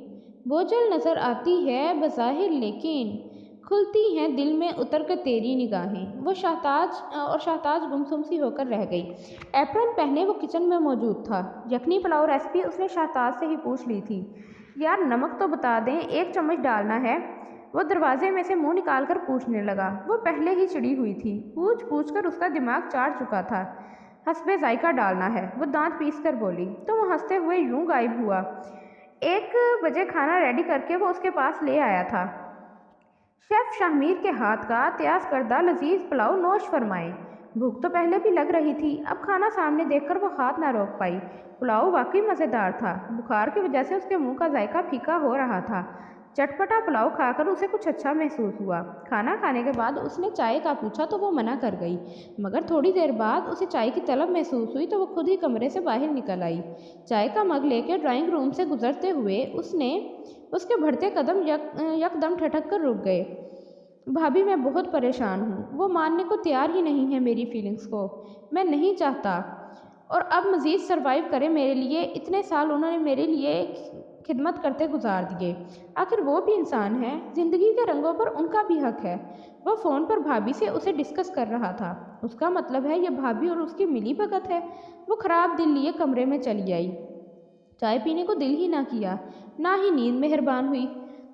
बोझल नज़र आती है बज़ाहिर लेकिन, खुलती हैं दिल में उतर कर तेरी निगाहें। वो शाहताज गुमसुम सी होकर रह गई। एप्रन पहने वो किचन में मौजूद था। यखनी पुलाव रेसिपी उसने शाहताज से ही पूछ ली थी। यार नमक तो बता दें, 1 चम्मच डालना है। वो दरवाजे में से मुंह निकाल कर पूछने लगा। वो पहले ही चिड़ी हुई थी, पूछ पूछ कर उसका दिमाग चाट चुका था। हस्बे जायका डालना है, वो दांत पीस कर बोली। तो वो हंसते हुए यूं गायब हुआ। 1 बजे खाना रेडी करके वो उसके पास ले आया था। शेफ शाहमीर के हाथ का त्याज करदा लजीज पुलाव नोश फरमाए। भूख तो पहले भी लग रही थी, अब खाना सामने देखकर वो हाथ ना रोक पाई। पुलाव वाकई मज़ेदार था। बुखार की वजह से उसके मुंह का जायका फीका हो रहा था। चटपटा पुलाव खाकर उसे कुछ अच्छा महसूस हुआ। खाना खाने के बाद उसने चाय का पूछा तो वो मना कर गई, मगर थोड़ी देर बाद उसे चाय की तलब महसूस हुई तो वो खुद ही कमरे से बाहर निकल आई। चाय का मग लेकर ड्राइंग रूम से गुजरते हुए उसके बढ़ते कदम यकदम ठठक कर रुक गए। भाभी मैं बहुत परेशान हूँ। वो मानने को तैयार ही नहीं है मेरी फीलिंग्स को। मैं नहीं चाहता और अब मज़ीद सरवाइव करे मेरे लिए। इतने साल उन्होंने मेरे लिए खिदमत करते गुजार दिए। आखिर वो भी इंसान है, ज़िंदगी के रंगों पर उनका भी हक है। वह फ़ोन पर भाभी से उसे डिस्कस कर रहा था। उसका मतलब है यह भाभी और उसकी मिली भगत है। वो ख़राब दिल लिए कमरे में चली आई। चाय पीने को दिल ही ना किया, ना ही नींद मेहरबान हुई।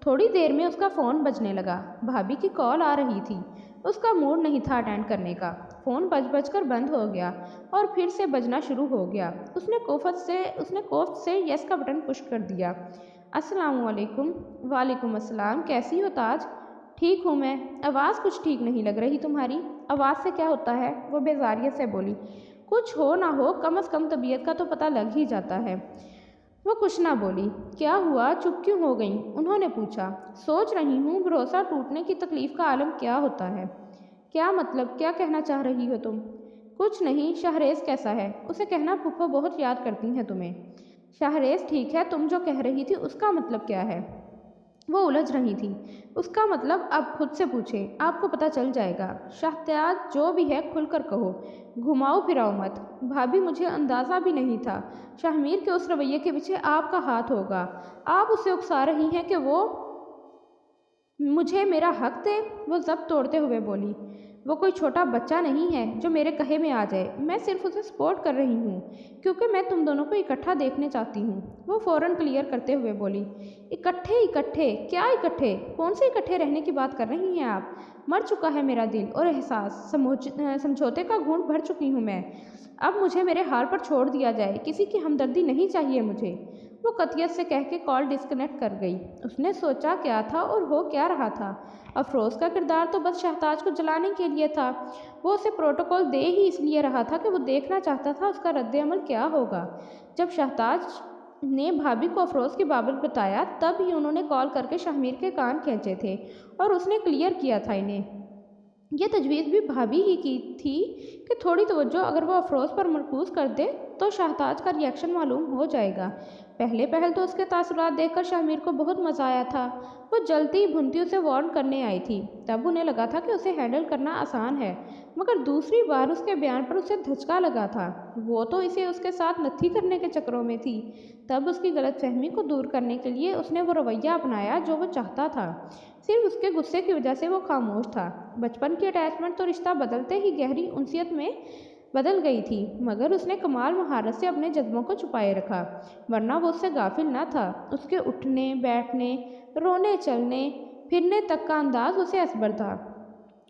थोड़ी देर में उसका फ़ोन बजने लगा। भाभी की कॉल आ रही थी। उसका मूड नहीं था अटेंड करने का। फ़ोन बज कर बंद हो गया और फिर से बजना शुरू हो गया। उसने कोफ्त से यस का बटन पुश कर दिया। अस्सलाम वालेकुम। वालेकुम अस्सलाम। कैसी हो ताज? ठीक हूँ मैं। आवाज़ कुछ ठीक नहीं लग रही तुम्हारी। आवाज़ से क्या होता है? वो बेजारियत से बोली। कुछ हो ना हो, कम अज़ कम तबीयत का तो पता लग ही जाता है। वो कुछ ना बोली। क्या हुआ, चुप क्यों हो गई? उन्होंने पूछा। सोच रही हूँ भरोसा टूटने की तकलीफ़ का आलम क्या होता है। क्या मतलब, क्या कहना चाह रही हो तुम? कुछ नहीं। शाहरेज़ कैसा है? उसे कहना फूफो बहुत याद करती हैं तुम्हें। शाहरेज़ ठीक है, तुम जो कह रही थी उसका मतलब क्या है? वो उलझ रही थी। उसका मतलब अब खुद से पूछे, आपको पता चल जाएगा। शाहताज जो भी है खुलकर कहो, घुमाओ फिराओ मत। भाभी मुझे अंदाज़ा भी नहीं था शाहमीर के उस रवैये के पीछे आपका हाथ होगा। आप उसे उकसा रही हैं कि वो मुझे मेरा हक दे। वो जब्त तोड़ते हुए बोली। वो कोई छोटा बच्चा नहीं है जो मेरे कहे में आ जाए। मैं सिर्फ उसे सपोर्ट कर रही हूँ क्योंकि मैं तुम दोनों को इकट्ठा देखने चाहती हूँ। वो फ़ौरन क्लियर करते हुए बोली। इकट्ठे इकट्ठे क्या इकट्ठे? कौन से इकट्ठे रहने की बात कर रही हैं आप? मर चुका है मेरा दिल और एहसास। समझौते का घूंट भर चुकी हूँ मैं। अब मुझे मेरे हाल पर छोड़ दिया जाए, किसी की हमदर्दी नहीं चाहिए मुझे। वो कतियत से कह के कॉल डिस्कनेक्ट कर गई। उसने सोचा क्या था और हो क्या रहा था। अफरोज़ का किरदार तो बस शाहताज को जलाने के लिए था। वो उसे प्रोटोकॉल दे ही इसलिए रहा था कि वो देखना चाहता था उसका रद्द-ए-अमल क्या होगा। जब शाहताज ने भाभी को अफरोज़ की बाबत बताया तब ही उन्होंने कॉल करके शाहमीर के कान खींचे थे और उसने क्लियर किया था इन्हें। यह तजवीज़ भी भाभी ही की थी कि थोड़ी तवज्जो अगर वो अफरोज़ पर मरकूज़ कर दे तो शाहताज का रिएक्शन मालूम हो जाएगा। पहले पहल तो उसके तासुरात देखकर शाहमीर को बहुत मज़ा आया था। वो जलती भुनती उसे वार्न करने आई थी। तब उन्हें लगा था कि उसे हैंडल करना आसान है, मगर दूसरी बार उसके बयान पर उसे धचका लगा था। वो तो इसे उसके साथ नत्थी करने के चक्करों में थी। तब उसकी गलतफहमी को दूर करने के लिए उसने वो रवैया अपनाया जो वो चाहता था। सिर्फ उसके गुस्से की वजह से वो खामोश था। बचपन की अटैचमेंट तो रिश्ता बदलते ही गहरी उनसियत में बदल गई थी, मगर उसने कमाल महारत से अपने जज्बों को छुपाए रखा, वरना वो उससे गाफिल न था। उसके उठने बैठने, रोने चलने फिरने तक का अंदाज उसे असबर था।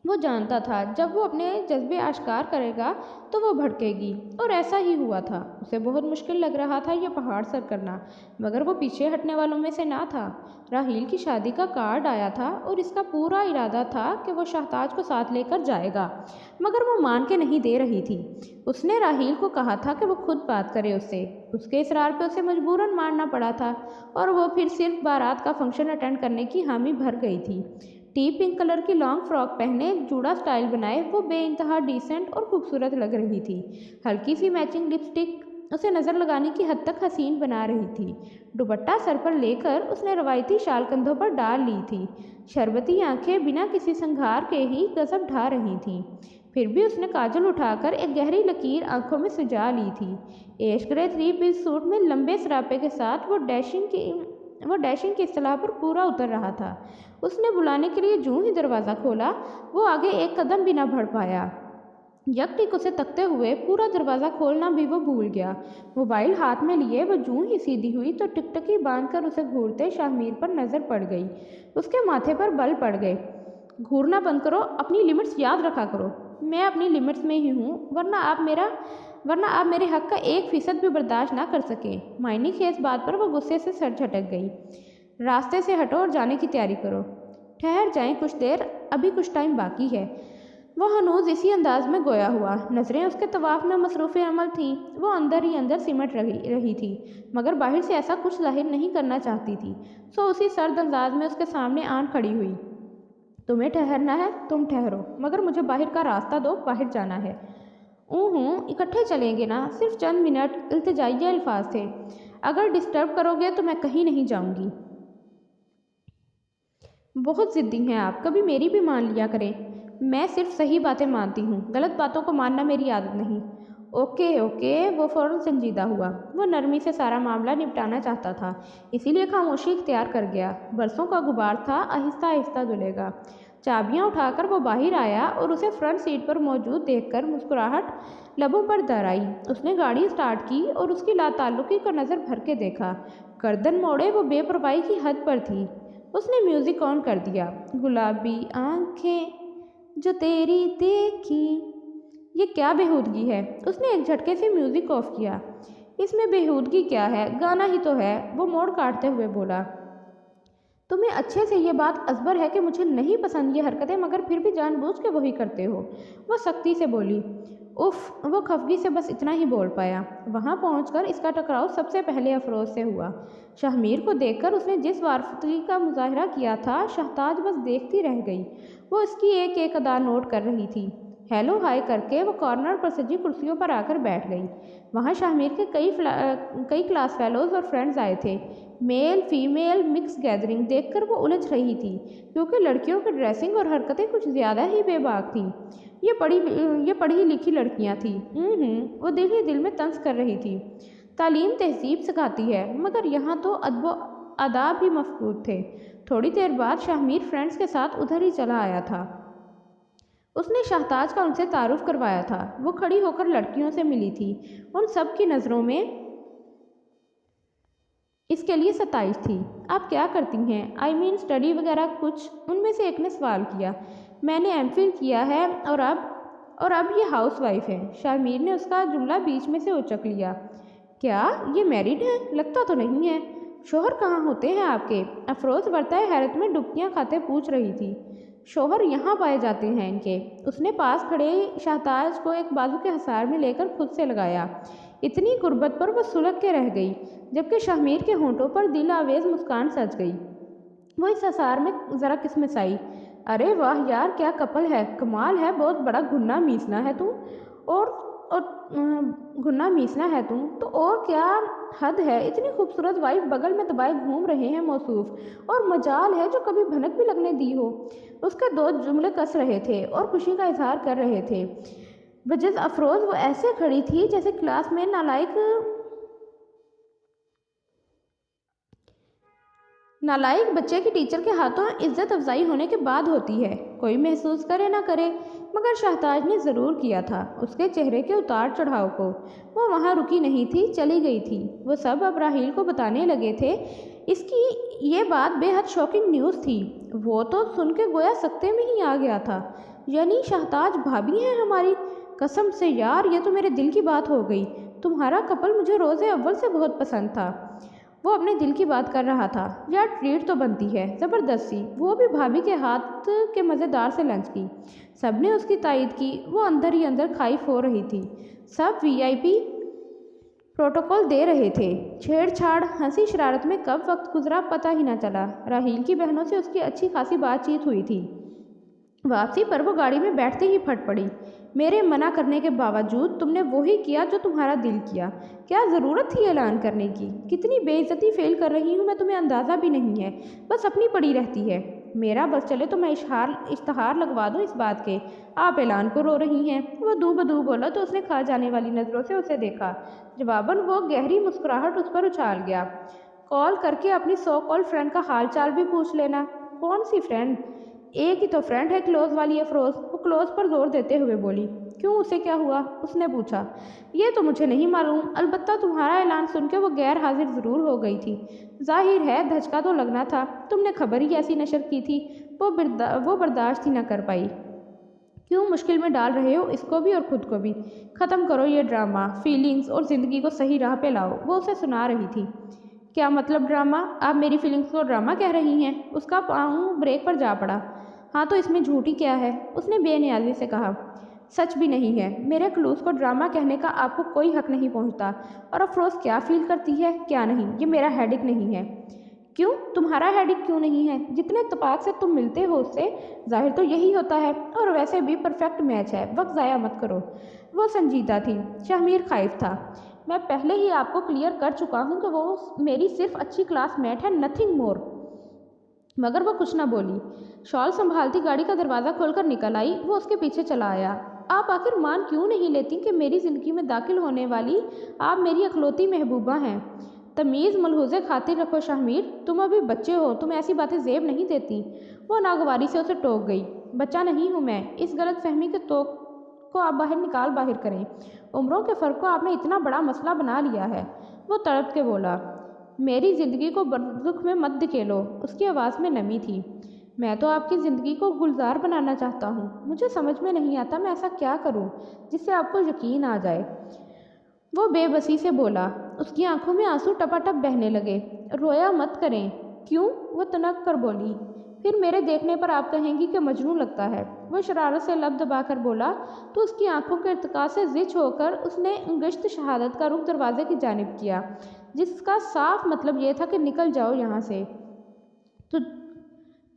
वो जानता था जब वो अपने जज्बे आश्कार करेगा तो वो भड़केगी, और ऐसा ही हुआ था। उसे बहुत मुश्किल लग रहा था ये पहाड़ सर करना, मगर वो पीछे हटने वालों में से ना था। राहील की शादी का कार्ड आया था और इसका पूरा इरादा था कि वो शाहताज को साथ लेकर जाएगा, मगर वो मान के नहीं दे रही थी। उसने राहील को कहा था कि वो खुद बात करे उससे। उसके इसरार पे उसे मजबूरन मानना पड़ा था, और वो फिर सिर्फ बारात का फंक्शन अटेंड करने की हामी भर गई थी। टी पिंक कलर की लॉन्ग फ्रॉक पहने, जूड़ा स्टाइल बनाए, वो बेइंतहा डिसेंट और खूबसूरत लग रही थी। हल्की सी मैचिंग लिपस्टिक उसे नज़र लगाने की हद तक हसीन बना रही थी। दुपट्टा सर पर लेकर उसने रवायती शाल कंधों पर डाल ली थी। शरबती आंखें बिना किसी संघार के ही गजब ढा रही थीं। फिर भी उसने काजल उठाकर एक गहरी लकीर आंखों में सजा ली थी। Ash grey three piece suit में लंबे सरापे के साथ वो डैशिंग की इस्तेलाह पर पूरा उतर रहा था। उसने बुलाने के लिए जूं ही दरवाज़ा खोला, वो आगे एक कदम भी न बढ़ पाया। यकटिक उसे तकते हुए पूरा दरवाज़ा खोलना भी वो भूल गया। मोबाइल हाथ में लिए वो जूं ही सीधी हुई तो टिकटकी बांधकर उसे घूरते शाहमीर पर नज़र पड़ गई। उसके माथे पर बल पड़ गए। घूरना बंद करो, अपनी लिमिट्स याद रखा करो। मैं अपनी लिमिट्स में ही हूँ, वरना आप मेरे हक का 1% भी बर्दाश्त ना कर सके। मायनी के इस बात पर वो गुस्से से सर झटक गई। रास्ते से हटो और जाने की तैयारी करो। ठहर जाएं कुछ देर, अभी कुछ टाइम बाकी है। वह हनूज इसी अंदाज में गोया हुआ। नज़रें उसके तवाफ में मसरूफ़ अमल थीं। वो अंदर ही अंदर सिमट रही थी, मगर बाहर से ऐसा कुछ जाहिर नहीं करना चाहती थी। सो उसी सर्द अंदाज में उसके सामने आन खड़ी हुई। तुम्हें ठहरना है, तुम ठहरो, मगर मुझे बाहर का रास्ता दो, बाहर जाना है। इकट्ठे चलेंगे ना, सिर्फ चंद मिनट। इल्तिजाइया अल्फाज थे। अगर डिस्टर्ब करोगे तो मैं कहीं नहीं जाऊंगी। बहुत ज़िद्दी हैं आप, कभी मेरी भी मान लिया करें। मैं सिर्फ सही बातें मानती हूँ, गलत बातों को मानना मेरी आदत नहीं। ओके, वो फ़ौरन संजीदा हुआ। वो नरमी से सारा मामला निपटाना चाहता था, इसीलिए खामोशी इख्तियार कर गया। बरसों का गुबार था, आहिस्ता आहिस्ता धुलेगा। चाबियाँ उठाकर वो बाहर आया और उसे फ्रंट सीट पर मौजूद देखकर मुस्कुराहट लबों पर दर आई। उसने गाड़ी स्टार्ट की और उसकी लाताल्लुकी को नज़र भर के देखा। गर्दन मोड़े वो बेपरवाही की हद पर थी। उसने म्यूज़िक ऑन कर दिया। गुलाबी आंखें जो तेरी देखी, ये क्या बेहूदगी है। उसने एक झटके से म्यूज़िक ऑफ किया। इसमें बेहूदगी क्या है, गाना ही तो है, वो मोड़ काटते हुए बोला। तुम्हें अच्छे से ये बात अजबर है कि मुझे नहीं पसंद ये हरकतें, मगर फिर भी जानबूझ के वही करते हो। वो सख्ती से बोली। उफ, वो खफगी से बस इतना ही बोल पाया। वहाँ पहुंचकर इसका टकराव सबसे पहले अफरोज से हुआ। शाहमीर को देखकर उसने जिस वारफगी का मुजाहरा किया था, शाहताज बस देखती रह गई। वो इसकी एक एक अदा नोट कर रही थी। हेलो हाय करके वो कॉर्नर पर सजी कुर्सियों पर आकर बैठ गई। वहाँ शाहमीर के कई क्लास फेलोज और फ्रेंड्स आए थे। मेल फीमेल मिक्स गैदरिंग देखकर वो उलझ रही थी, क्योंकि लड़कियों की ड्रेसिंग और हरकतें कुछ ज़्यादा ही बेबाक थीं। ये पढ़ी लिखी लड़कियां थीं। वो दिल ही दिल में तंज कर रही थी। तालीम तहजीब सिखाती है, मगर यहाँ तो अदब आदाब ही मफकूद थे। थोड़ी देर बाद शाहमीर फ्रेंड्स के साथ उधर ही चला आया था। उसने शाहताज का उनसे तारुफ करवाया था। वो खड़ी होकर लड़कियों से मिली थी। उन सब की नज़रों में इसके लिए 27 थी। आप क्या करती हैं? आई मीन स्टडी वगैरह कुछ? उनमें से एक ने सवाल किया। मैंने एमफिल किया है और अब ये हाउस वाइफ है। शाहमीर ने उसका जुमला बीच में से उचक लिया। क्या ये मैरिड है? लगता तो नहीं है। शोहर कहाँ होते हैं आपके? अफरोज बरताए हैरत में डुबकियाँ खाते पूछ रही थी। शोहर यहाँ पाए जाते हैं इनके। उसने पास खड़े शाहताज को एक बाजू के हसार में लेकर खुद से लगाया। इतनी गुर्बत पर वह सुलग के रह गई, जबकि शाहमीर के होंठों पर दिल आवेज मुस्कान सज गई। वो इस हसार में ज़रा किस्मत आई। अरे वाह यार, क्या कपल है, कमाल है, बहुत बड़ा घुन्ना मीसना है तू। और घुन्ना मीसना है तू तो और क्या हद है। इतनी खूबसूरत वाइफ बगल में दबाए घूम रहे हैं मौसूफ, और मजाल है जो कभी भनक भी लगने दी हो। उसके दो जुमले कस रहे थे और खुशी का इजहार कर रहे थे। बजज अफरोज वो ऐसे खड़ी थी जैसे क्लास में नालायक बच्चे की टीचर के हाथों इज्जत अफजाई होने के बाद होती है। कोई महसूस करे ना करे, मगर शाहताज ने ज़रूर किया था उसके चेहरे के उतार चढ़ाव को। वो वहाँ रुकी नहीं थी, चली गई थी। वो सब अब राहील को बताने लगे थे। इसकी ये बात बेहद शॉकिंग न्यूज़ थी। वो तो सुन के गोया सकते में ही आ गया था। यानी शहताज भाभी हैं हमारी? कसम से यार, ये तो मेरे दिल की बात हो गई। तुम्हारा कपल मुझे रोज़े अव्वल से बहुत पसंद था। वो अपने दिल की बात कर रहा था। यार ट्रीट तो बनती है, ज़बरदस्त सी, वो भी भाभी के हाथ के मज़ेदार से लंच की। सबने उसकी तायद की। वो अंदर ही अंदर खाइफ हो रही थी। सब वीआईपी प्रोटोकॉल दे रहे थे। छेड़छाड़, हंसी शरारत में कब वक्त गुजरा पता ही न चला। राहील की बहनों से उसकी अच्छी खासी बातचीत हुई थी। वापसी पर वो गाड़ी में बैठते ही फट पड़ी। मेरे मना करने के बावजूद तुमने वो ही किया जो तुम्हारा दिल किया। क्या ज़रूरत थी ऐलान करने की? कितनी बेइज्जती फेल कर रही हूँ मैं, तुम्हें अंदाज़ा भी नहीं है। बस अपनी पड़ी रहती है। मेरा बस चले तो मैं इश्तहार लगवा दूँ इस बात के। आप ऐलान को रो रही हैं। वो दू बदू बोला तो उसने खा जाने वाली नज़रों से उसे देखा। जवाबन वो गहरी मुस्कुराहट उस पर उछाल गया। कॉल करके अपनी सो कॉल फ्रेंड का हाल चाल भी पूछ लेना। कौन सी फ्रेंड? एक ही तो फ्रेंड है, क्लोज वाली अफरोज़। वो क्लोज पर जोर देते हुए बोली। क्यों, उसे क्या हुआ? उसने पूछा। ये तो मुझे नहीं मालूम, अलबत्ता तुम्हारा ऐलान सुनकर वो गैर हाजिर ज़रूर हो गई थी। जाहिर है धचका तो लगना था, तुमने खबर ही ऐसी नशर की थी। वो बर्दाश्त ही न कर पाई। क्यों मुश्किल में डाल रहे हो इसको भी और ख़ुद को भी? ख़त्म करो ये ड्रामा, फीलिंग्स और ज़िंदगी को सही राह पे लाओ। वो उसे सुना रही थी। क्या मतलब ड्रामा? आप मेरी फीलिंग्स को ड्रामा कह रही हैं? उसका पाँव ब्रेक पर जा पड़ा। हाँ तो इसमें झूठी क्या है? उसने बेनियाजी से कहा। सच भी नहीं है। मेरे खलूस को ड्रामा कहने का आपको कोई हक नहीं पहुंचता। और अफरोज़ क्या फील करती है क्या नहीं, ये मेरा हेडिक नहीं है। क्यों, तुम्हारा हेडिक क्यों नहीं है? जितने इत्तेफाक से तुम मिलते हो उससे जाहिर तो यही होता है। और वैसे भी परफेक्ट मैच है, वक्त ज़ाया मत करो। वो संजीदा थी, शहमीर खाइफ था। मैं पहले ही आपको क्लियर कर चुका हूँ कि वो मेरी सिर्फ अच्छी क्लासमेट है, नथिंग मोर। मगर वो कुछ न बोली। शॉल संभालती गाड़ी का दरवाज़ा खोलकर निकल आई। वो उसके पीछे चला आया। आप आखिर मान क्यों नहीं लेती कि मेरी ज़िंदगी में दाखिल होने वाली आप मेरी अखलौती महबूबा हैं? तमीज़ मलहूज़े खातिर रखो शाहमीर, तुम अभी बच्चे हो, तुम ऐसी बातें ज़ेब नहीं देती। वो नागवारी से उसे टोक गई। बच्चा नहीं हूँ मैं। इस गलत फहमी के तोक को आप बाहर करें। उम्रों के फ़र्क को आपने इतना बड़ा मसला बना लिया है। वो तड़प के बोला। मेरी ज़िंदगी को दुख में मत धकेलो। उसकी आवाज़ में नमी थी। मैं तो आपकी ज़िंदगी को गुलजार बनाना चाहता हूँ। मुझे समझ में नहीं आता मैं ऐसा क्या करूँ जिससे आपको यकीन आ जाए। वो बेबसी से बोला। उसकी आंखों में आंसू टपाटप बहने लगे। रोया मत करें। क्यों? वो तनक कर बोली। फिर मेरे देखने पर आप कहेंगी कि मजनू लगता है। वो शरारत से लब दबाकर बोला तो उसकी आंखों के इर्तिका से जिच होकर उसने गश्त शहादत का रुख दरवाजे की जानिब किया, जिसका साफ मतलब यह था कि निकल जाओ यहाँ से।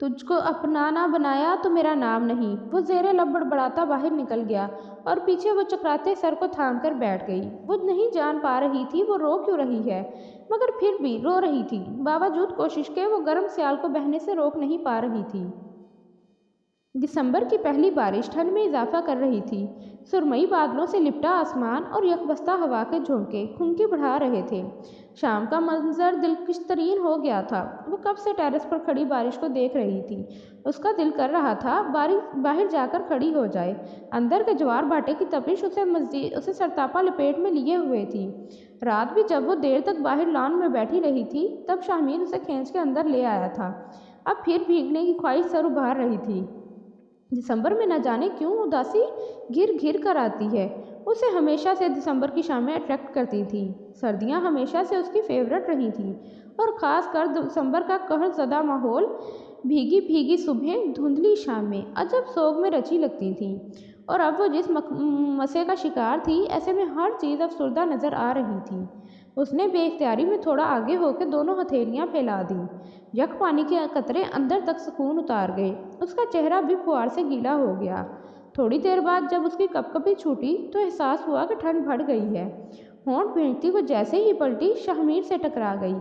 तुझको अपना ना बनाया तो मेरा नाम नहीं। वो ज़ेरे लब बड़बड़ाता बाहर निकल गया और पीछे वो चकराते सर को थाम कर बैठ गई। वो नहीं जान पा रही थी वो रो क्यों रही है, मगर फिर भी रो रही थी। बावजूद कोशिश के वो गर्म स्याल को बहने से रोक नहीं पा रही थी। दिसंबर की पहली बारिश ठंड में इजाफा कर रही थी। सुरमई बादलों से लिपटा आसमान और यकबस्ता हवा के झोंके खुनकी बढ़ा रहे थे। शाम का मंजर दिलकश तरीन हो गया था। वो कब से टेरेस पर खड़ी बारिश को देख रही थी। उसका दिल कर रहा था बाहर जाकर खड़ी हो जाए। अंदर के ज्वार भाटे की तपिश उसे सरतापा लपेट में लिए हुए थी। रात भी जब वो देर तक बाहर लॉन में बैठी रही थी तब शाहमीर उसे खींच के अंदर ले आया था। अब फिर भीगने की ख्वाहिश सर उभार रही थी। दिसंबर में न जाने क्यों उदासी घिर घिर कर आती है। उसे हमेशा से दिसंबर की शामें अट्रैक्ट करती थी। सर्दियां हमेशा से उसकी फेवरेट रही थी और ख़ास कर दिसंबर का कहर ज़दा माहौल, भीगी भीगी सुबह, धुंधली शामें अजब सोग में रची लगती थी। और अब वो जिस मसे का शिकार थी, ऐसे में हर चीज़ अफसुर्दा नज़र आ रही थी। उसने बेख्तियारी में थोड़ा आगे होकर दोनों हथेलियां फैला दी। यक पानी के कतरे अंदर तक सुकून उतार गए। उसका चेहरा भी फुआर से गीला हो गया। थोड़ी देर बाद जब उसकी कपकपी छूटी तो एहसास हुआ कि ठंड बढ़ गई है। होंठ भींचती वो जैसे ही पलटी शाहमीर से टकरा गई।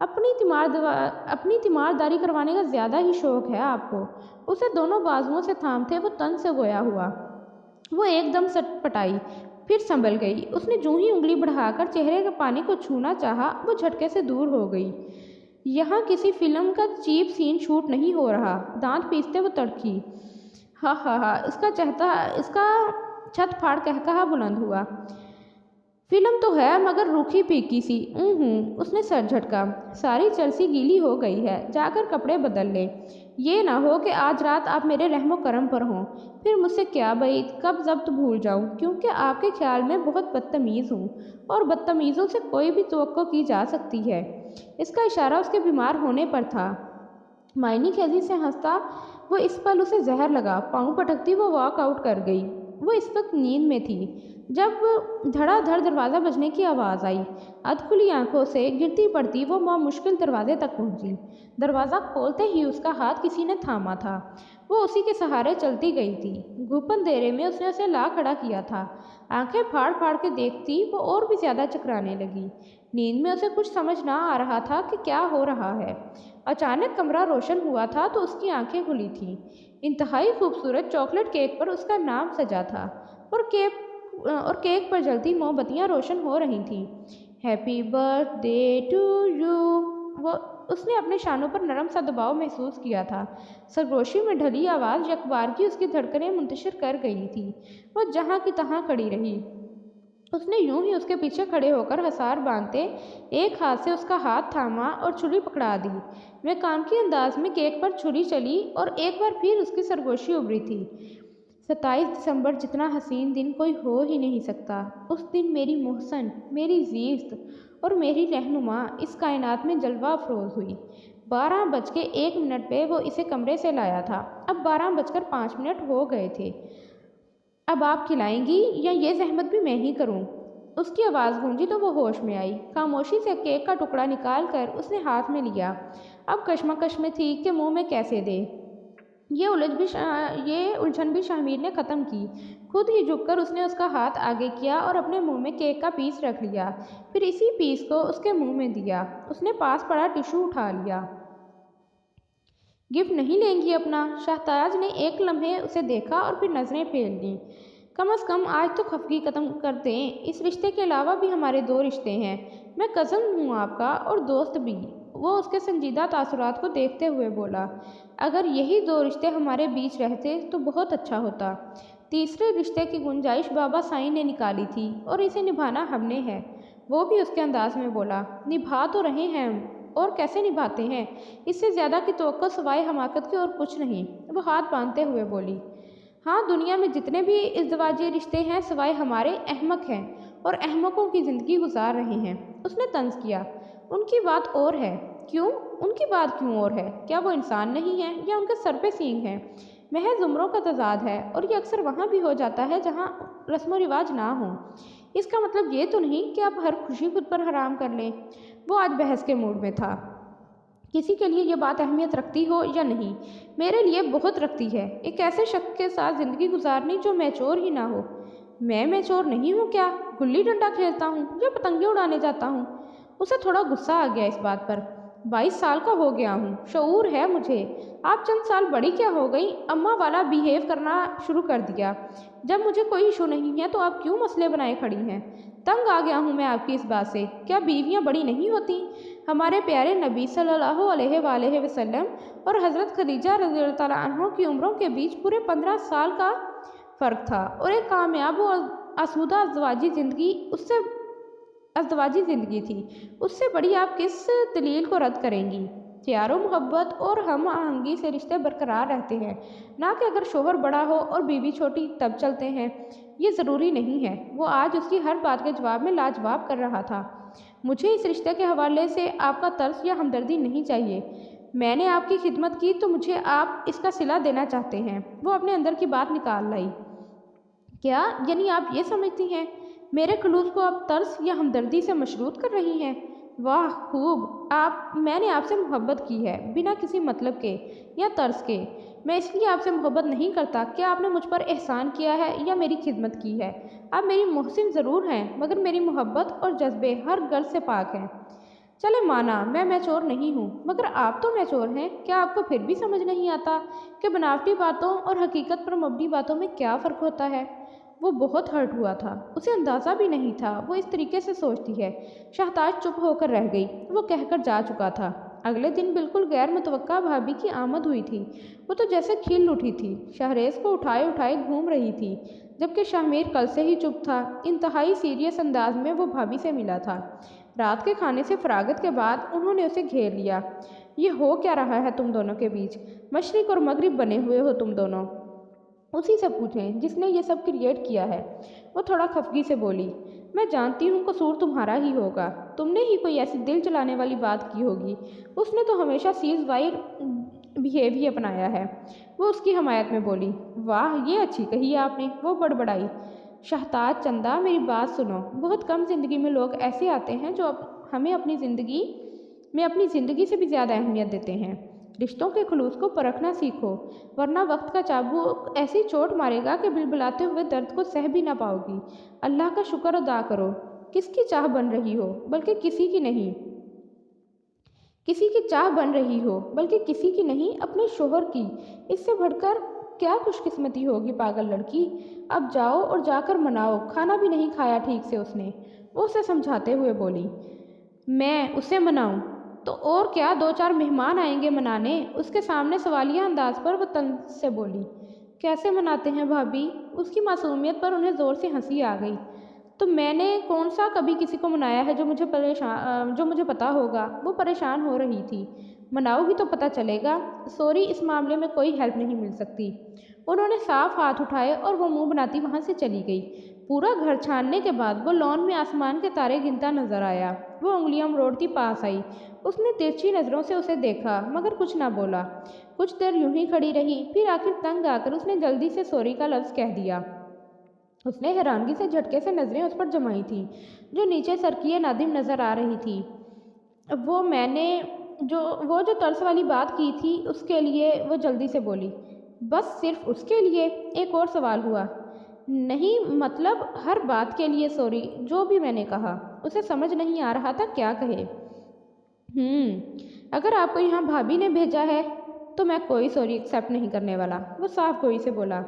अपनी तीमारदारी करवाने का ज़्यादा ही शौक़ है आपको। उसे दोनों बाजुओं से थामते वो तन से गोया हुआ। वो एकदम सटपटाई, फिर संभल गई। उसने जूं ही उंगली बढ़ाकर चेहरे के पानी को छूना चाहा, वो झटके से दूर हो गई। यहाँ किसी फिल्म का चीप सीन शूट नहीं हो रहा। दांत पीसते वो तड़की। हा, इसका छत फाड़ कहकहा बुलंद हुआ। फिल्म तो है मगर रूखी फीकी सी। उसने सर झटका। सारी चर्सी गीली हो गई है, जाकर कपड़े बदल ले। ये ना हो कि आज रात आप मेरे रहमो करम पर हों, फिर मुझसे क्या बैत कब जब्त भूल जाऊं, क्योंकि आपके ख्याल में बहुत बदतमीज़ हूँ और बदतमीज़ों से कोई भी तवक्को की जा सकती है। इसका इशारा उसके बीमार होने पर था। मायनी खेजी से हंसता वो इस पल उसे जहर लगा। पाँव पटकती वो वॉक आउट कर गई। वो इस वक्त नींद में थी जब धड़ाधड़ दरवाज़ा बजने की आवाज़ आई। अधखुली आंखों से गिरती पड़ती वो मुश्किल दरवाजे तक पहुंची। दरवाज़ा खोलते ही उसका हाथ किसी ने थामा था। वो उसी के सहारे चलती गई थी। घुपन देरे में उसने उसे ला खड़ा किया था। आंखें फाड़ फाड़ के देखती वो और भी ज़्यादा चकराने लगी। नींद में उसे कुछ समझ ना आ रहा था कि क्या हो रहा है। अचानक कमरा रोशन हुआ था तो उसकी आंखें खुली थीं। इंतहाई खूबसूरत चॉकलेट केक पर उसका नाम सजा था और केक पर जलती मोमबत्तियां रोशन हो रही थीं। Happy birthday to you. वो उसने अपने शानों पर नरम सा दबाव महसूस किया था। सरगोशी में ढली आवाज़ यकबार की उसकी धड़कनें मुंतशिर कर गई थी। वो जहाँ की तहाँ खड़ी रही। उसने यूं ही उसके पीछे खड़े होकर हसार बांधते एक हाथ से उसका हाथ थामा और छुरी पकड़ा दी। वह कानकी अंदाज में केक पर छुरी चली और एक बार फिर उसकी सरगोशी उभरी थी। 27 दिसंबर जितना हसीन दिन कोई हो ही नहीं सकता। उस दिन मेरी मोहसन, मेरी जीस्त और मेरी रहनुमा इस कायनात में जलवा अफरोज हुई। 12:01 पे वो इसे कमरे से लाया था। अब 12:05 हो गए थे। अब आप खिलाएंगी या ये जहमत भी मैं ही करूं? उसकी आवाज़ गूंजी तो वो होश में आई। खामोशी से केक का टुकड़ा निकाल कर उसने हाथ में लिया। अब कश्मकश में थी कि मुंह में कैसे दे। ये उलझन भी शाहमीर ने ख़त्म की। खुद ही झुककर उसने उसका हाथ आगे किया और अपने मुंह में केक का पीस रख लिया। फिर इसी पीस को उसके मुंह में दिया। उसने पास पड़ा टिशू उठा लिया। गिफ्ट नहीं लेंगी अपना? शाहताज ने एक लम्हे उसे देखा और फिर नज़रें फेर लीं। कम अज़ कम आज तो खफगी ख़त्म कर दें। इस रिश्ते के अलावा भी हमारे 2 रिश्ते हैं। मैं कज़न हूँ आपका और दोस्त भी। वो उसके संजीदा तासुरात को देखते हुए बोला, अगर यही 2 रिश्ते हमारे बीच रहते तो बहुत अच्छा होता। तीसरे रिश्ते की गुंजाइश बाबा साईं ने निकाली थी और इसे निभाना हमने है। वो भी उसके अंदाज में बोला, निभा तो रहे हैं हम, और कैसे निभाते हैं? इससे ज़्यादा की तवक्को सिवाय हमाकत के और कुछ नहीं। वो हाथ बांधते हुए बोली, हाँ, दुनिया में जितने भी इज़्दिवाजी रिश्ते हैं सिवाय हमारे अहमक हैं और अहमकों की ज़िंदगी गुजार रहे हैं। उसने तंज किया, उनकी बात और है। क्यों? उनकी बात क्यों और है? क्या वो इंसान नहीं है या उनके सर पे सींग हैं? महज उम्रों का तजाद है और ये अक्सर वहाँ भी हो जाता है जहाँ रस्म व रिवाज ना हो। इसका मतलब ये तो नहीं कि आप हर खुशी खुद पर हराम कर लें। वो आज बहस के मूड में था। किसी के लिए ये बात अहमियत रखती हो या नहीं, मेरे लिए बहुत रखती है। एक ऐसे शख्स के साथ ज़िंदगी गुजारनी जो मैचोर ही ना हो। मैं मैचोर नहीं हूँ क्या? गुल्ली डंडा खेलता हूँ या पतंगे उड़ाने जाता हूँ? उसे थोड़ा गुस्सा आ गया इस बात पर। 22 साल का हो गया हूँ, शऊर है मुझे। आप चंद साल बड़ी क्या हो गई? अम्मा वाला बिहेव करना शुरू कर दिया। जब मुझे कोई इशू नहीं है तो आप क्यों मसले बनाए खड़ी हैं? तंग आ गया हूँ मैं आपकी इस बात से। क्या बीवियाँ बड़ी नहीं होती? हमारे प्यारे नबी सल्लल्लाहु अलैहि वसल्लम और हज़रत खदीजा रज़ियल्लाहु तआला अन्हा की उम्रों के बीच पूरे 15 साल का फ़र्क था और एक कामयाब और आसूदा अज़दवाजी ज़िंदगी थी। उससे बड़ी आप किस दलील को रद्द करेंगी? प्यारो मोहब्बत और हम आहंगी से रिश्ते बरकरार रहते हैं, ना कि अगर शोहर बड़ा हो और बीवी छोटी तब चलते हैं। ये ज़रूरी नहीं है। वो आज उसकी हर बात के जवाब में लाजवाब कर रहा था। मुझे इस रिश्ते के हवाले से आपका तरस या हमदर्दी नहीं चाहिए। मैंने आपकी खिदमत की तो मुझे आप इसका सिला देना चाहते हैं। वो अपने अंदर की बात निकाल लाई। क्या यानी आप ये समझती हैं मेरे खलूस को आप तरस या हमदर्दी से मशरूत कर रही हैं? वाह खूब। मैंने आपसे मोहब्बत की है, बिना किसी मतलब के या तर्स के। मैं इसलिए आपसे मोहब्बत नहीं करता कि आपने मुझ पर एहसान किया है या मेरी खिदमत की है। आप मेरी मोहसिन ज़रूर हैं, मगर मेरी मोहब्बत और जज्बे हर गर्ज से पाक हैं। चले माना मैं मैचोर नहीं हूँ, मगर आप तो मैचोर हैं। क्या आपको फिर भी समझ नहीं आता कि बनावटी बातों और हकीकत पर मबनी बातों में क्या फ़र्क होता है? वो बहुत हर्ट हुआ था। उसे अंदाज़ा भी नहीं था वो इस तरीके से सोचती है। शाहताज चुप होकर रह गई। वो कहकर जा चुका था, अगले दिन बिल्कुल गैर मुतवक्का भाभी की आमद हुई थी। वो तो जैसे खिल उठी थी, शहरेज़ को उठाए उठाए घूम रही थी, जबकि शाहमीर कल से ही चुप था। इंतहाई सीरियस अंदाज में वो भाभी से मिला था। रात के खाने से फरागत के बाद उन्होंने उसे घेर लिया। ये हो क्या रहा है तुम दोनों के बीच? मशरिक और मगरिब बने हुए हो तुम दोनों। उसी से पूछें जिसने ये सब क्रिएट किया है। वो थोड़ा खफगी से बोली, मैं जानती हूँ कसूर तुम्हारा ही होगा। तुमने ही कोई ऐसी दिल चलाने वाली बात की होगी। उसने तो हमेशा सीज वाइर बिहेव ही अपनाया है। वो उसकी हमायत में बोली, वाह ये अच्छी कही आपने। वो बड़बड़ाई, शहताज चंदा मेरी बात सुनो। बहुत कम ज़िंदगी में लोग ऐसे आते हैं जो हमें अपनी ज़िंदगी से भी ज़्यादा अहमियत देते हैं। रिश्तों के खुलूस को परखना सीखो, वरना वक्त का चाबुक ऐसी चोट मारेगा कि बिलबिलाते हुए दर्द को सह भी ना पाओगी। अल्लाह का शुक्र अदा करो, किसकी चाह बन रही हो बल्कि किसी की नहीं। किसी की चाह बन रही हो बल्कि किसी की नहीं, अपने शोहर की। इससे बढ़कर क्या खुशकिस्मती होगी पागल लड़की। अब जाओ और जाकर मनाओ। खाना भी नहीं खाया ठीक से उसने। वो उसे समझाते हुए बोली, मैं उसे मनाऊं तो और क्या, 2-4 मेहमान आएंगे मनाने। उसके सामने सवालिया अंदाज पर वो तंज से बोली, कैसे मनाते हैं भाभी? उसकी मासूमियत पर उन्हें ज़ोर से हंसी आ गई। तो मैंने कौन सा कभी किसी को मनाया है जो मुझे पता होगा। वो परेशान हो रही थी। मनाओगी तो पता चलेगा। सॉरी, इस मामले में कोई हेल्प नहीं मिल सकती। उन्होंने साफ हाथ उठाए और वो मुंह बनाती वहाँ से चली गई। पूरा घर छानने के बाद वो लॉन में आसमान के तारे गिनता नजर आया। वो उंगलियां मरोड़ती पास आई। उसने तिरछी नज़रों से उसे देखा मगर कुछ ना बोला। कुछ देर यूं ही खड़ी रही, फिर आखिर तंग आकर उसने जल्दी से सॉरी का लफ्ज़ कह दिया। उसने हैरानगी से झटके से नज़रें उस पर जमाई थी जो नीचे सरकिए नादिम नज़र आ रही थी। वो जो तर्स वाली बात की थी उसके लिए। वो जल्दी से बोली, बस सिर्फ उसके लिए? एक और सवाल हुआ। नहीं, मतलब हर बात के लिए सॉरी, जो भी मैंने कहा। उसे समझ नहीं आ रहा था क्या कहे। अगर आपको यहाँ भाभी ने भेजा है तो मैं कोई सॉरी एक्सेप्ट नहीं करने वाला। वो साफ गोई से बोला,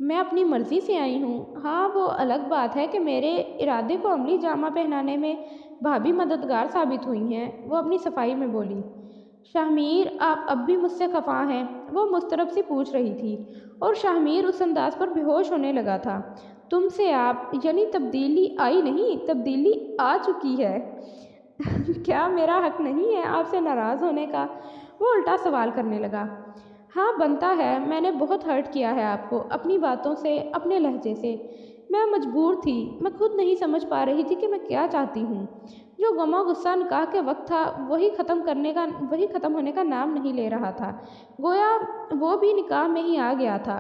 मैं अपनी मर्ज़ी से आई हूँ। हाँ, वो अलग बात है कि मेरे इरादे को अमली जामा पहनाने में भाभी मददगार साबित हुई हैं। वो अपनी सफाई में बोली, शाहमीर आप अब भी मुझसे खफा हैं? वो मुस्तरब सी पूछ रही थी और शाहमीर उस अंदाज पर बेहोश होने लगा था। तुमसे आप यानी तब्दीली आई नहीं, तब्दीली आ चुकी है। क्या मेरा हक नहीं है आपसे नाराज़ होने का? वो उल्टा सवाल करने लगा। हाँ बनता है, मैंने बहुत हर्ट किया है आपको, अपनी बातों से, अपने लहजे से। मैं मजबूर थी, मैं खुद नहीं समझ पा रही थी कि मैं क्या चाहती हूँ। जो गमा गुस्सा निकाह के वक्त था वही ख़त्म होने का नाम नहीं ले रहा था। गोया वो भी निकाह में ही आ गया था।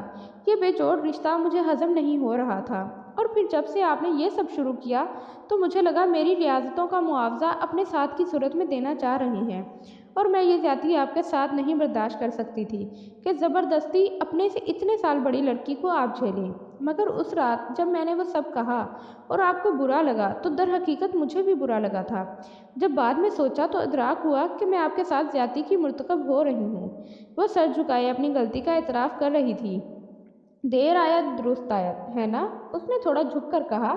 ये बेजोड़ रिश्ता मुझे हज़म नहीं हो रहा था। और फिर जब से आपने ये सब शुरू किया तो मुझे लगा मेरी रियाजतों का मुआवजा अपने साथ की सूरत में देना चाह रही हैं। और मैं ये ज्यादती आपके साथ नहीं बर्दाश्त कर सकती थी कि ज़बरदस्ती अपने से इतने साल बड़ी लड़की को आप झेलें। मगर उस रात जब मैंने वो सब कहा और आपको बुरा लगा तो दर हकीकत मुझे भी बुरा लगा था। जब बाद में सोचा तो इदराक हुआ कि मैं आपके साथ ज्यादती की मुर्तकब हो रही हूँ। वह सर झुकाए अपनी गलती का एतराफ़ कर रही थी। देर आया दुरुस्त आया, है ना? उसने थोड़ा झुक कर कहा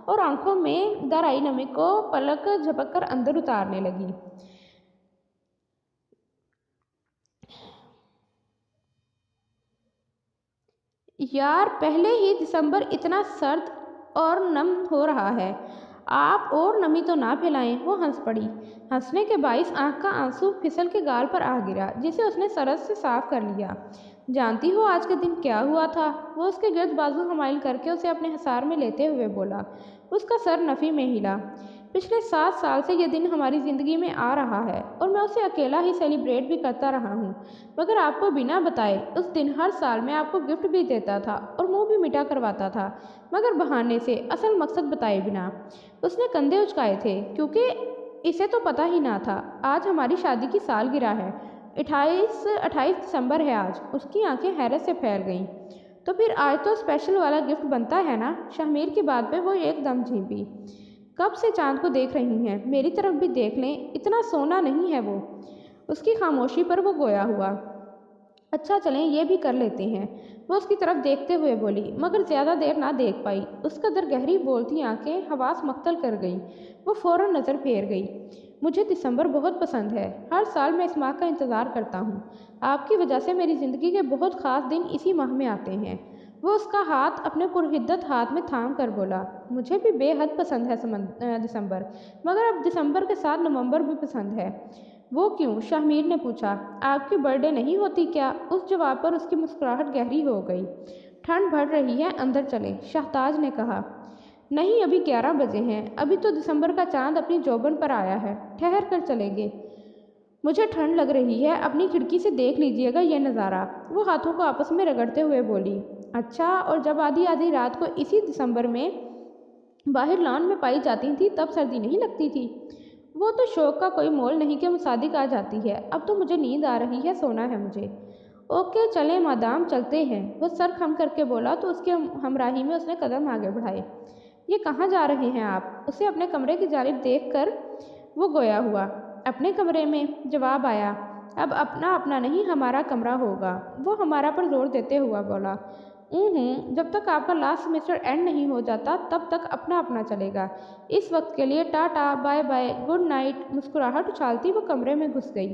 और आंखों में दराई नमी को पलक झपक कर अंदर उतारने लगी। यार, पहले ही दिसंबर इतना सर्द और नम हो रहा है, आप और नमी तो ना फैलाएं। वो हंस पड़ी। हंसने के बाइस आंख का आंसू फिसल के गाल पर आ गिरा, जिसे उसने सरस से साफ कर लिया। जानती हो आज के दिन क्या हुआ था? वो उसके गिर्द बाजू हमाइल करके उसे अपने हिसार में लेते हुए बोला। उसका सर नफ़ी में हिला। पिछले 7 साल से यह दिन हमारी ज़िंदगी में आ रहा है और मैं उसे अकेला ही सेलिब्रेट भी करता रहा हूँ। मगर आपको बिना बताए उस दिन हर साल मैं आपको गिफ्ट भी देता था और मुंह भी मीठा करवाता था, मगर बहाने से, असल मकसद बताए बिना। उसने कंधे उचकाए थे क्योंकि इसे तो पता ही ना था आज हमारी शादी की सालगिरह है। 28 दिसंबर है आज। उसकी आंखें हैरत से फैल गईं। तो फिर आज तो स्पेशल वाला गिफ्ट बनता है ना? शाहमीर की बात पे वो एकदम झींपी। कब से चांद को देख रही हैं? मेरी तरफ भी देख लें, इतना सोना नहीं है वो। उसकी खामोशी पर वो गोया हुआ। अच्छा चलें, ये भी कर लेते हैं। वो उसकी तरफ देखते हुए बोली, मगर ज़्यादा देर ना देख पाई। उसका दर गहरी बोलती आंखें हवास मख्तल कर गईं। वो फ़ौरन नज़र फेर गई। मुझे दिसंबर बहुत पसंद है। हर साल मैं इस माह का इंतज़ार करता हूँ। आपकी वजह से मेरी ज़िंदगी के बहुत ख़ास दिन इसी माह में आते हैं। वो उसका हाथ अपने पुरहिद्दत हाथ में थाम कर बोला, मुझे भी बेहद पसंद है दिसंबर, मगर अब दिसंबर के साथ नवंबर भी पसंद है। वो क्यों? शाहमीर ने पूछा। आपकी बर्थडे नहीं होती क्या? उस जवाब पर उसकी मुस्कुराहट गहरी हो गई। ठंड बढ़ रही है, अंदर चले, शाहताज ने कहा। नहीं, अभी 11 बजे हैं। अभी तो दिसंबर का चांद अपनी जौबन पर आया है। ठहर कर चलेंगे। मुझे ठंड लग रही है, अपनी खिड़की से देख लीजिएगा यह नज़ारा। वो हाथों को आपस में रगड़ते हुए बोली। अच्छा, और जब आधी आधी रात को इसी दिसंबर में बाहर लॉन में पाई जाती थी तब सर्दी नहीं लगती थी? वो तो शौक का कोई मोल नहीं कि मुसादिक आ जाती है। अब तो मुझे नींद आ रही है, सोना है मुझे। ओके चलें मादाम, चलते हैं। वो सर खम करके बोला तो उसके हमराही में उसने कदम आगे बढ़ाए। ये कहाँ जा रहे हैं आप? उसे अपने कमरे की जानिब देख कर वो गोया हुआ। अपने कमरे में, जवाब आया। अब अपना अपना नहीं, हमारा कमरा होगा। वो हमारा पर जोर देते हुआ बोला। जब तक आपका लास्ट सेमेस्टर एंड नहीं हो जाता तब तक अपना अपना चलेगा। इस वक्त के लिए tata, bye bye, good night. मुस्कुराहट उछालती वो कमरे में घुस गई।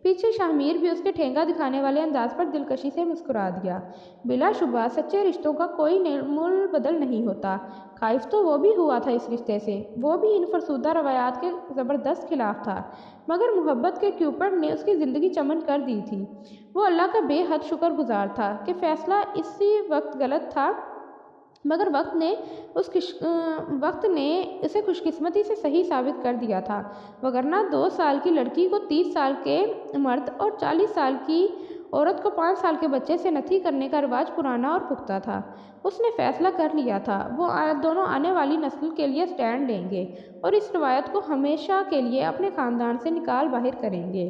पीछे शाहमीर भी उसके ठेंगा दिखाने वाले अंदाज पर दिलकशी से मुस्कुरा दिया। बिलाशुबा सच्चे रिश्तों का कोई निर्मूल बदल नहीं होता। खाइफ तो वो भी हुआ था इस रिश्ते से। वो भी इन फरसूदा रवायात के ज़बरदस्त खिलाफ था, मगर मोहब्बत के क्यूपिड ने उसकी ज़िंदगी चमन कर दी थी। वो अल्लाह का बेहद शुक्रगुजार था कि फ़ैसला इसी वक्त गलत था, मगर वक्त ने इसे खुशकिस्मती से सही साबित कर दिया था। वगरना 2 साल की लड़की को 30 साल के मर्द और 40 साल की औरत को 5 साल के बच्चे से नथी करने का रिवाज पुराना और पुख्ता था। उसने फैसला कर लिया था, वो दोनों आने वाली नस्ल के लिए स्टैंड लेंगे और इस रवायत को हमेशा के लिए अपने ख़ानदान से निकाल बाहर करेंगे।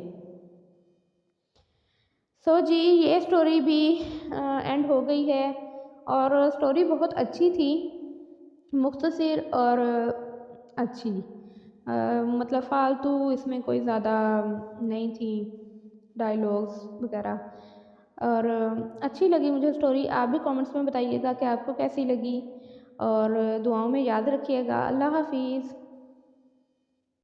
जी, ये स्टोरी भी एंड हो गई है और स्टोरी बहुत अच्छी थी, मुख्तसर और अच्छी। मतलब फ़ालतू इसमें कोई ज़्यादा नहीं थी, डायलॉग्स वगैरह, और अच्छी लगी मुझे स्टोरी। आप भी कमेंट्स में बताइएगा कि आपको कैसी लगी और दुआओं में याद रखिएगा। अल्लाह हाफिज़।